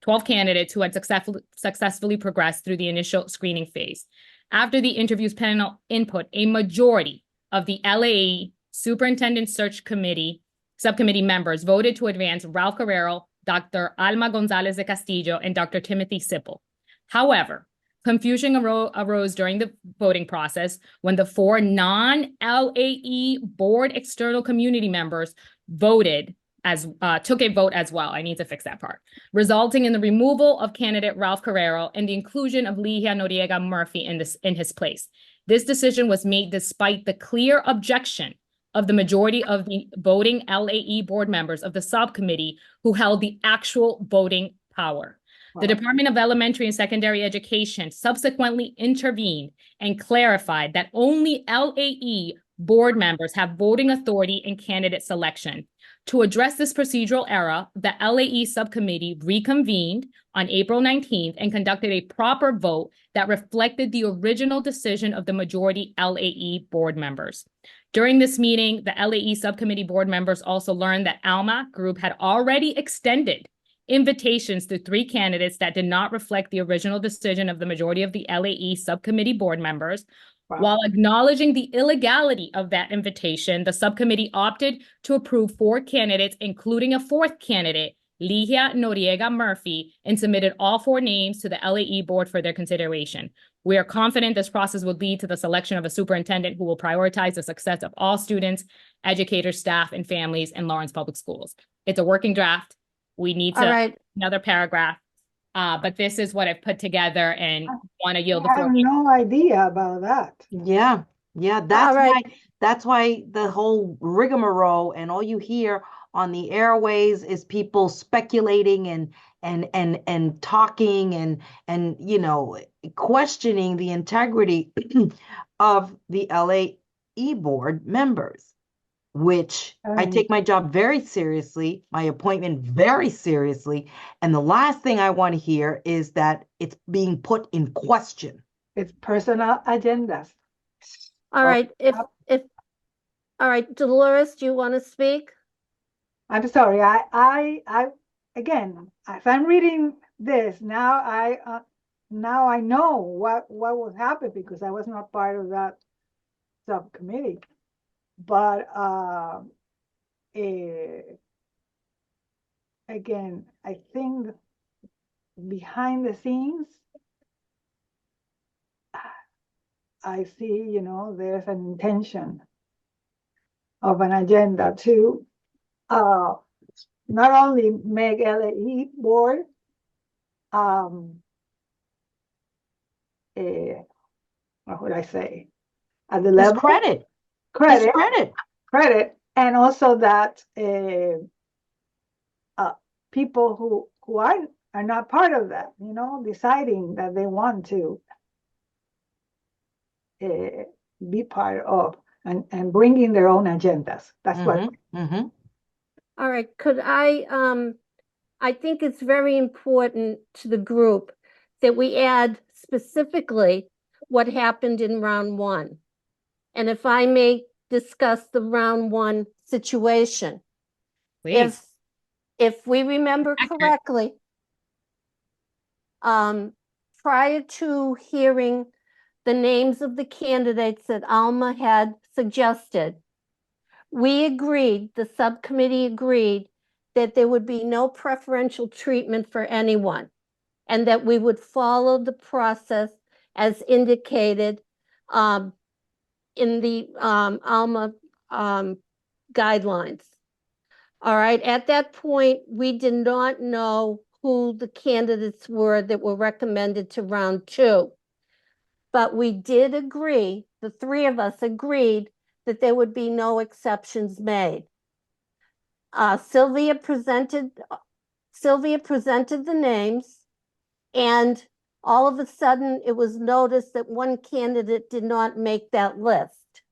12 candidates who had successfully progressed through the initial screening phase. After the interviews panel input, a majority of the LAE Superintendent Search Committee subcommittee members voted to advance Ralph Guerrero, Dr. Alma Gonzalez de Castillo, and Dr. Timothy Sipple. However, confusion arose during the voting process when the 4 non-LAE board external community members voted took a vote as well. I need to fix that part, resulting in the removal of candidate Ralph Carrero and the inclusion of Ligia Noriega Murphy in his place. This decision was made despite the clear objection of the majority of the voting LAE board members of the subcommittee who held the actual voting power. The Department of Elementary and Secondary Education subsequently intervened and clarified that only LAE board members have voting authority in candidate selection. To address this procedural error, the LAE subcommittee reconvened on April 19th and conducted a proper vote that reflected the original decision of the majority LAE board members. During this meeting, the LAE subcommittee board members also learned that ALMA Group had already extended invitations to 3 candidates that did not reflect the original decision of the majority of the LAE subcommittee board members. Wow. While acknowledging the illegality of that invitation, the subcommittee opted to approve 4 candidates, including a 4th candidate, Ligia Noriega Murphy, and submitted all 4 names to the LAE board for their consideration. We are confident this process will lead to the selection of a superintendent who will prioritize the success of all students, educators, staff, and families in Lawrence Public Schools. It's a working draft. We need All to right. another paragraph, but this is what I've put together and want to yield the I floor. have no idea about that. Yeah, that's All right. that's why the whole rigmarole and all you hear on the airways is people speculating and talking and you know, questioning the integrity of the LAE board members, which I take my job very seriously, my appointment very seriously, and the last thing I want to hear is that it's being put in question. It's personal agendas. All right. All right, Dolores, do you want to speak? I'm sorry. I again, as I'm reading this now, I know what was happening because I was not part of that subcommittee. But again, I think behind the scenes, I see, you know, there's an intention of an agenda to not only make LAE board what would I say, at the level Credit, and also that people who are not part of that, you know, deciding that they want to be part of and bringing their own agendas. That's what. All right, could I think it's very important to the group that we add specifically what happened in round 1. And if I may discuss the round 1 situation. Please. If we remember correctly, prior to hearing the names of the candidates that Alma had suggested, we agreed, the subcommittee agreed, that there would be no preferential treatment for anyone and that we would follow the process as indicated in the Alma guidelines. All right, at that point, we did not know who the candidates were that were recommended to round 2. But we did agree, the 3 of us agreed, that there would be no exceptions made. Sylvia presented the names, and all of a sudden it was noticed that one candidate did not make that list.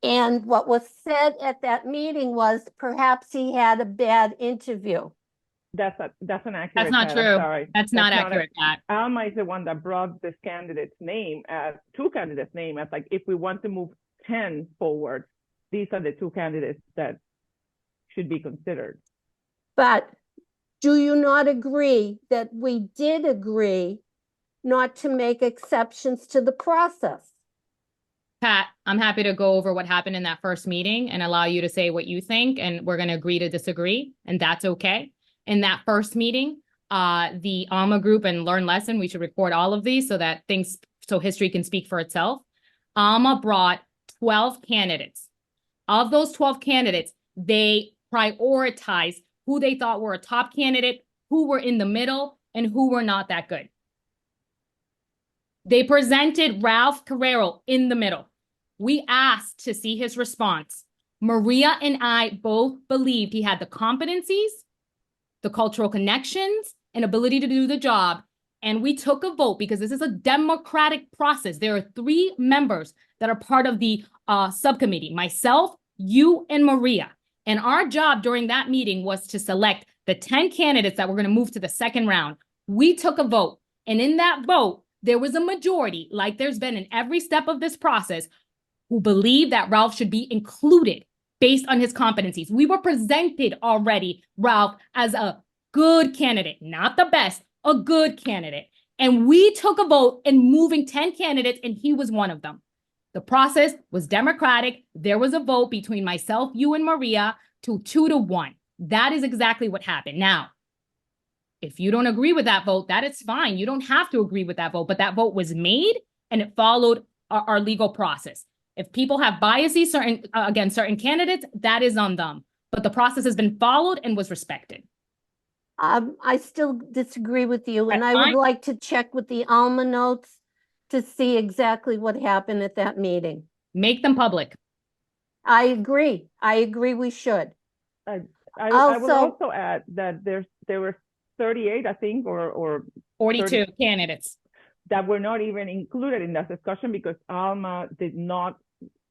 And what was said at that meeting was perhaps he had a bad interview. That's an accurate. That's not Pat, I'm true. sorry. That's not accurate, Pat. Alma is the one that brought this candidate's name as 2 candidates' name as like, if we want to move 10 forward, these are the 2 candidates that should be considered. But do you not agree that we did agree not to make exceptions to the process? Pat, I'm happy to go over what happened in that first meeting and allow you to say what you think, and we're going to agree to disagree, and that's okay. In that first meeting, the Alma group and Learn Lesson, we should record all of these so history can speak for itself. Alma brought 12 candidates. Of those 12 candidates, they prioritize who they thought were a top candidate, who were in the middle, and who were not that good. They presented Ralph Carrero in the middle. We asked to see his response. Maria and I both believed he had the competencies, the cultural connections, and ability to do the job. And we took a vote because this is a democratic process. There are 3 members that are part of the subcommittee, myself, you, and Maria. And our job during that meeting was to select the 10 candidates that were going to move to the second round. We took a vote. And in that vote, there was a majority, like there's been in every step of this process, who believe that Ralph should be included based on his competencies. We were presented already, Ralph, as a good candidate, not the best, a good candidate. And we took a vote in moving 10 candidates, and he was one of them. The process was democratic. There was a vote between myself, you, and Maria to 2-1. That is exactly what happened. Now, if you don't agree with that vote, that is fine. You don't have to agree with that vote, but that vote was made and it followed our legal process. If people have biases against certain candidates, that is on them. But the process has been followed and was respected. I still disagree with you, and That's I would fine. like to check with the Alma notes to see exactly what happened at that meeting. Make them public. I agree. I agree we should. I would Also- also add that there were 38, I think, or 42 candidates. that were not even included in that discussion because Alma did not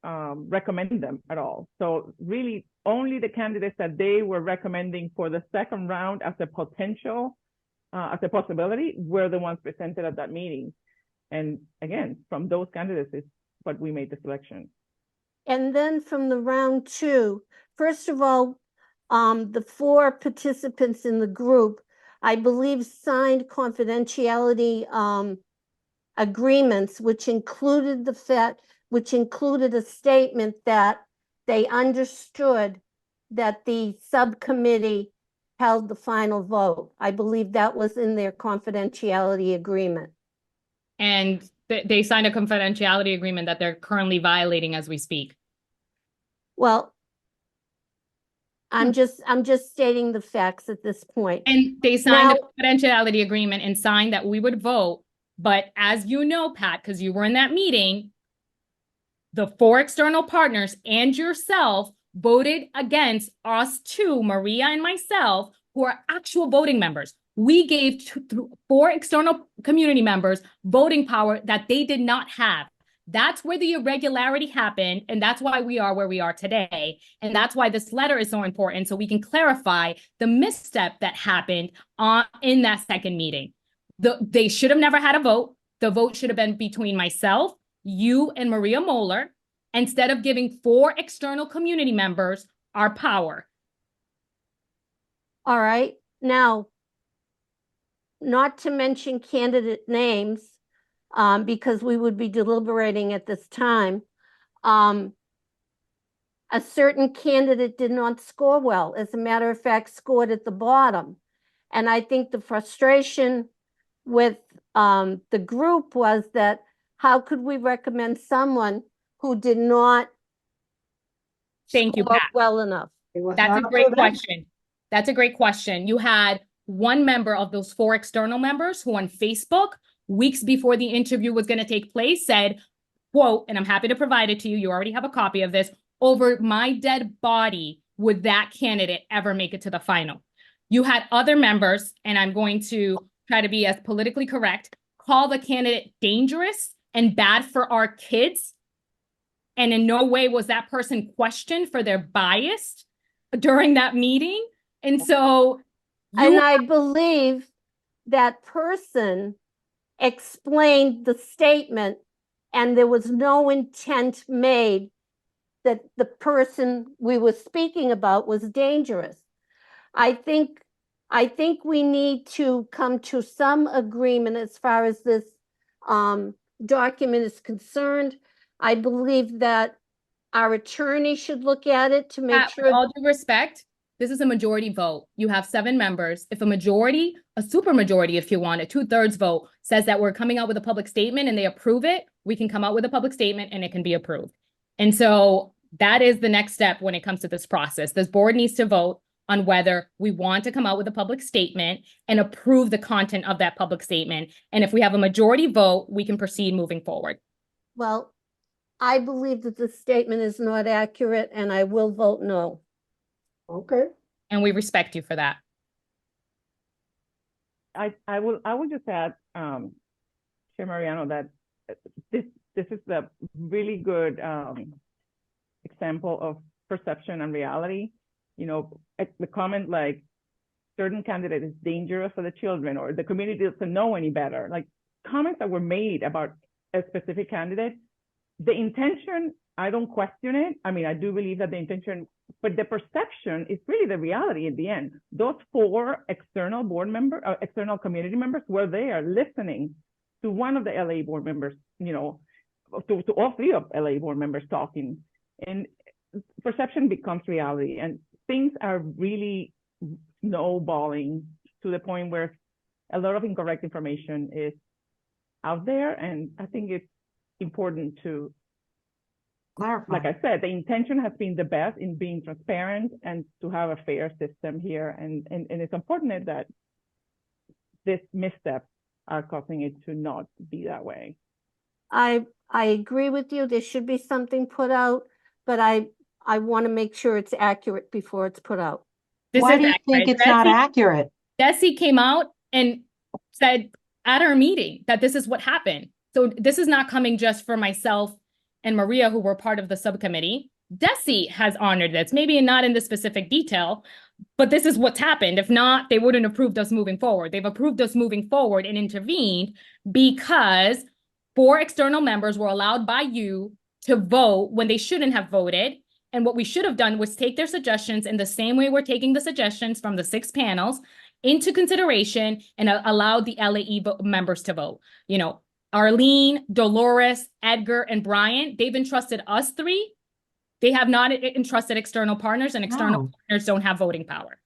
recommend them at all. So really only the candidates that they were recommending for the second round as a potential, as a possibility, were the ones presented at that meeting. And again, from those candidates is what we made the selection. And then from the round 2, first of all, the 4 participants in the group, I believe, signed confidentiality agreements, which included a statement that they understood that the subcommittee held the final vote. I believe that was in their confidentiality agreement. And they signed a confidentiality agreement that they're currently violating as we speak. Well, I'm just stating the facts at this point. And they signed Now- a confidentiality agreement and signed that we would vote. But as you know, Pat, because you were in that meeting, the 4 external partners and yourself voted against us 2, Maria and myself, who are actual voting members. We gave 4 external community members voting power that they did not have. That's where the irregularity happened, and that's why we are where we are today. And that's why this letter is so important, so we can clarify the misstep that happened in that second meeting. They should have never had a vote. The vote should have been between myself, you, and Maria Moeller, instead of giving 4 external community members our power. All right, now, not to mention candidate names, because we would be deliberating at this time. A certain candidate did not score well. As a matter of fact, scored at the bottom. And I think the frustration with the group was that how could we recommend someone who did not Thank you, score Pat. well enough? It was That's a not great up to them. question. That's a great question. You had one member of those 4 external members who on Facebook, weeks before the interview was going to take place, said, quote, and I'm happy to provide it to you, you already have a copy of this, over my dead body would that candidate ever make it to the final. You had other members, and I'm going to try to be as politically correct, call the candidate dangerous and bad for our kids. And in no way was that person questioned for their bias during that meeting. And so And I believe that person explained the statement and there was no intent made that the person we were speaking about was dangerous. I think we need to come to some agreement as far as this document is concerned. I believe that our attorney should look at it to make with sure. all due respect, this is a majority vote. You have 7 members. If a majority, a super majority, if you want, a 2/3 vote says that we're coming out with a public statement and they approve it, we can come out with a public statement and it can be approved. And so That is the next step when it comes to this process. This board needs to vote on whether we want to come out with a public statement and approve the content of that public statement. And if we have a majority vote, we can proceed moving forward. Well, I believe that the statement is not accurate and I will vote no. Okay. And we respect you for that. I will just add, Chair Mariano, that this is a really good example of perception and reality. You know, the comment like certain candidate is dangerous for the children or the community doesn't know any better, like comments that were made about a specific candidate, the intention, I don't question it. I mean, I do believe that the intention, but the perception is really the reality in the end. Those 4 external board members, external community members were there listening to one of the LAE board members, you know, to all 3 of LAE board members talking. And perception becomes reality. And things are really snowballing to the point where a lot of incorrect information is out there. And I think it's important to Clarify. like I said, the intention has been the best in being transparent and to have a fair system here. And it's important that this missteps are causing it to not be that way. I agree with you. There should be something put out, but I want to make sure it's accurate before it's put out. Why do you think it's not accurate? Desi came out and said at our meeting that this is what happened. So this is not coming just for myself and Maria, who were part of the subcommittee. Desi has honored this, maybe not in the specific detail, but this is what's happened. If not, they wouldn't have approved us moving forward. They've approved us moving forward and intervened because 4 external members were allowed by you to vote when they shouldn't have voted. And what we should have done was take their suggestions in the same way we're taking the suggestions from the 6 panels into consideration and allowed the LAE members to vote. You know, Arlene, Dolores, Edgar, and Brian, they've entrusted us 3. They have not entrusted external partners, and external partners don't have voting power.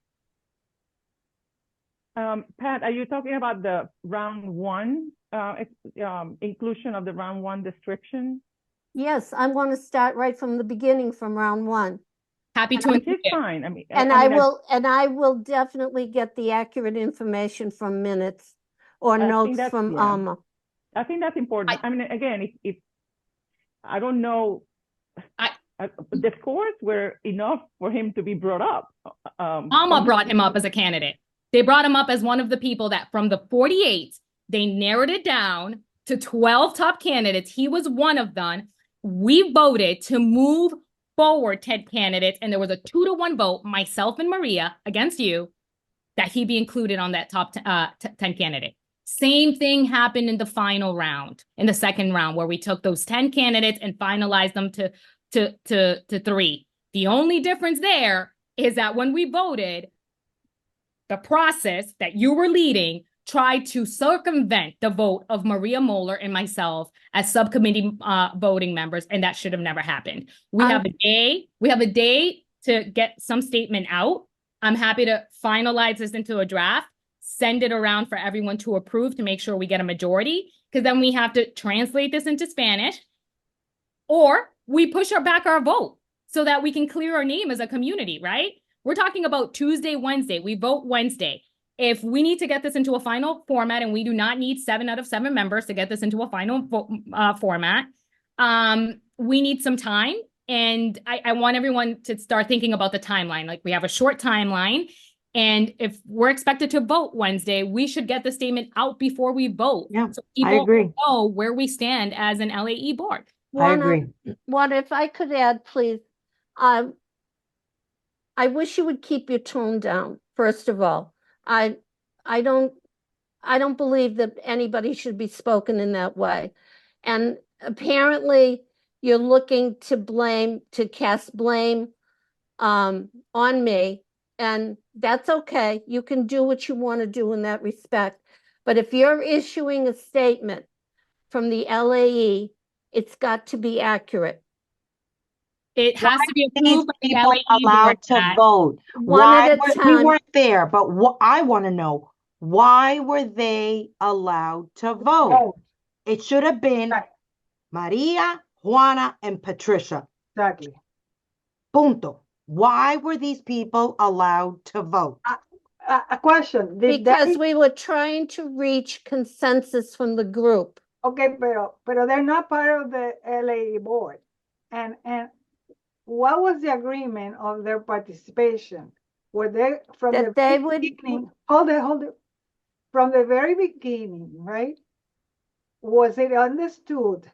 Pat, are you talking about the round 1 inclusion of the round 1 description? Yes, I want to start right from the beginning, from round 1. Happy to Which is fine. I mean, I will definitely get the accurate information from minutes or notes from Alma. I think that's important. I mean, again, if I don't know, the scores were enough for him to be brought up. Alma brought him up as a candidate. They brought him up as one of the people that from the 48, they narrowed it down to 12 top candidates. He was one of them. We voted to move forward 10 candidates, and there was a 2-to-1 vote, myself and Maria against you, that he be included on that top 10 candidate. Same thing happened in the final round, in the second round, where we took those 10 candidates and finalized them to 3. The only difference there is that when we voted, the process that you were leading tried to circumvent the vote of Maria Moeller and myself as subcommittee voting members, and that should have never happened. We have a day to get some statement out. I'm happy to finalize this into a draft, send it around for everyone to approve to make sure we get a majority, because then we have to translate this into Spanish, or we push back our vote so that we can clear our name as a community, right? We're talking about Tuesday, Wednesday. We vote Wednesday. If we need to get this into a final format, and we do not need 7 out of 7 members to get this into a final format, we need some time. And I want everyone to start thinking about the timeline. Like, we have a short timeline. And if we're expected to vote Wednesday, we should get the statement out before we vote. Yeah, so people I agree. know where we stand as an LAE board. I agree. What if I could add, please? I wish you would keep your tone down, first of all. I don't believe that anybody should be spoken in that way. And apparently you're looking to cast blame on me, and that's okay. You can do what you want to do in that respect. But if you're issuing a statement from the LAE, it's got to be accurate. It has to be approved by the People LAE allowed board, to Pat. vote. One at a We time. weren't there, but I want to know, why were they allowed to vote? It should have been Maria, Juana, and Patricia. Exactly. Punto. Why were these people allowed to vote? A question, did Because they, we were trying to reach consensus from the group. okay, pero they're not part of the LAE board. And what was the agreement of their participation? Were they, from the That they very would- beginning, hold it. From the very beginning, right? Was it understood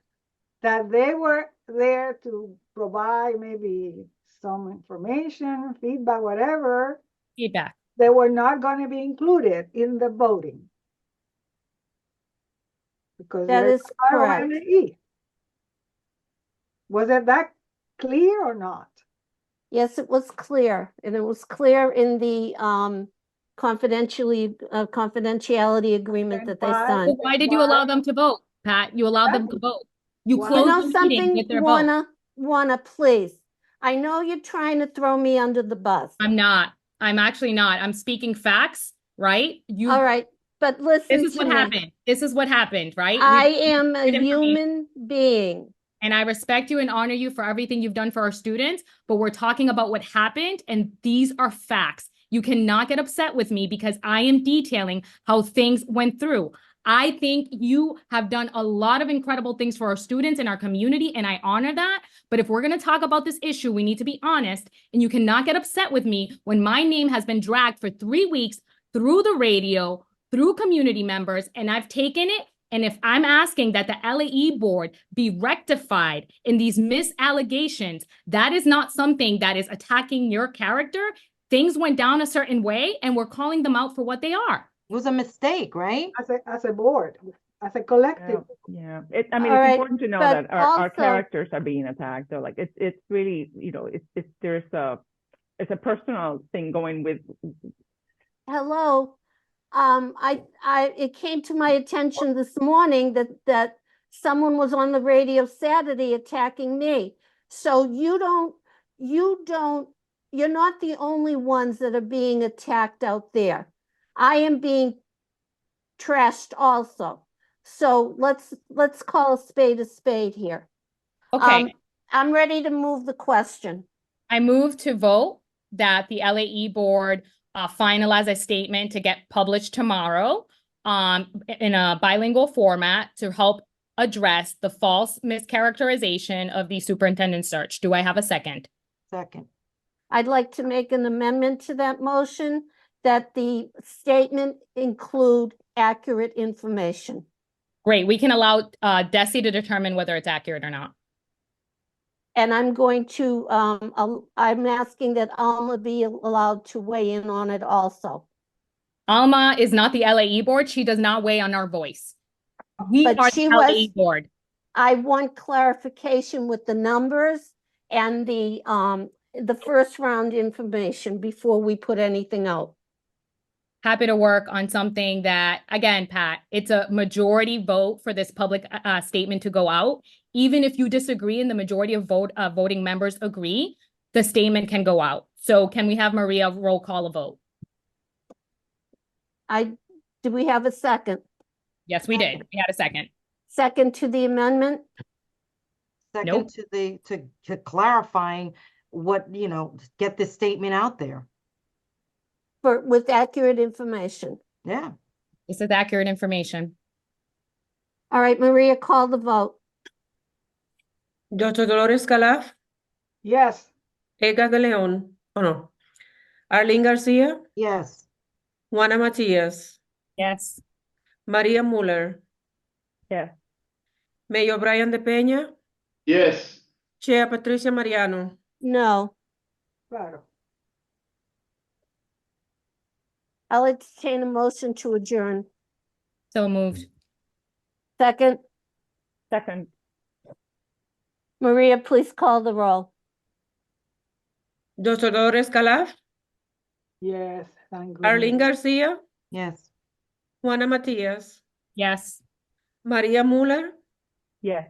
that they were there to provide maybe some information, feedback, whatever? Feedback. They were not going to be included in the voting. Because That they're is part of correct. LAE. Was it that clear or not? Yes, it was clear, and it was clear in the confidentiality agreement that they Why- signed. Well, why did you allow them to vote, Pat? You allowed them to vote. You Why- You closed know the meeting something, with their vote. wanna, please. I know you're trying to throw me under the bus. I'm not. I'm actually not. I'm speaking facts, right? You. All right, but listen This is to what me. happened. This is what happened, right? I We've- am a good information. human being. And I respect you and honor you for everything you've done for our students, but we're talking about what happened, and these are facts. You cannot get upset with me because I am detailing how things went through. I think you have done a lot of incredible things for our students and our community, and I honor that. But if we're going to talk about this issue, we need to be honest, and you cannot get upset with me when my name has been dragged for 3 weeks through the radio, through community members, and I've taken it. And if I'm asking that the LAE board be rectified in these misallegations, that is not something that is attacking your character. Things went down a certain way, and we're calling them out for what they are. It was a mistake, right? As a board, as a collective. Yeah, I mean, All it's right, important to know but that our also- characters are being attacked. So like, it's really, it's a personal thing going with. Hello. It came to my attention this morning that someone was on the radio Saturday attacking me. So you're not the only ones that are being attacked out there. I am being trashed also. So let's call a spade here. Okay. I'm ready to move the question. I move to vote that the LAE board finalize a statement to get published tomorrow in a bilingual format to help address the false mischaracterization of the superintendent search. Do I have a second? Second. I'd like to make an amendment to that motion that the statement include accurate information. Great. We can allow Desi to determine whether it's accurate or not. And I'm going to, I'm asking that Alma be allowed to weigh in on it also. Alma is not the LAE board. She does not weigh on our voice. We But are she the LAE was- board. I want clarification with the numbers and the first round information before we put anything out. Happy to work on something that, again, Pat, it's a majority vote for this public statement to go out. Even if you disagree and the majority of voting members agree, the statement can go out. So can we have Maria roll call a vote? Do we have a second? Yes, we did. We had a second. Second to the amendment? Second Nope. to clarifying what, get this statement out there. With accurate information. Yeah. This is accurate information. All right, Maria, call the vote. Dr. Dolores Calaf, Yes. Edgar de Leon, oh no, Arlene Garcia, Yes. Juana Matias, Yes. Maria Muller, Yes. Mayor Brian de Peña, Yes. Chair Patricia Mariano. No. Claro. I'll entertain a motion to adjourn. So moved. Second, Second. Maria, please call the roll. Dr. Dolores Calaf, Yes. Thank Arlene goodness. Garcia, Yes. Juana Matias, Yes. Maria Muller, Yes.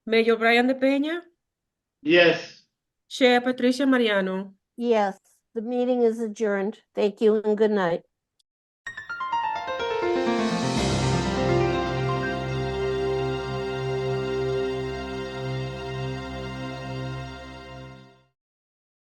Mayor Brian de Peña, Yes. Chair Patricia Mariano. Yes, the meeting is adjourned. Thank you and good night.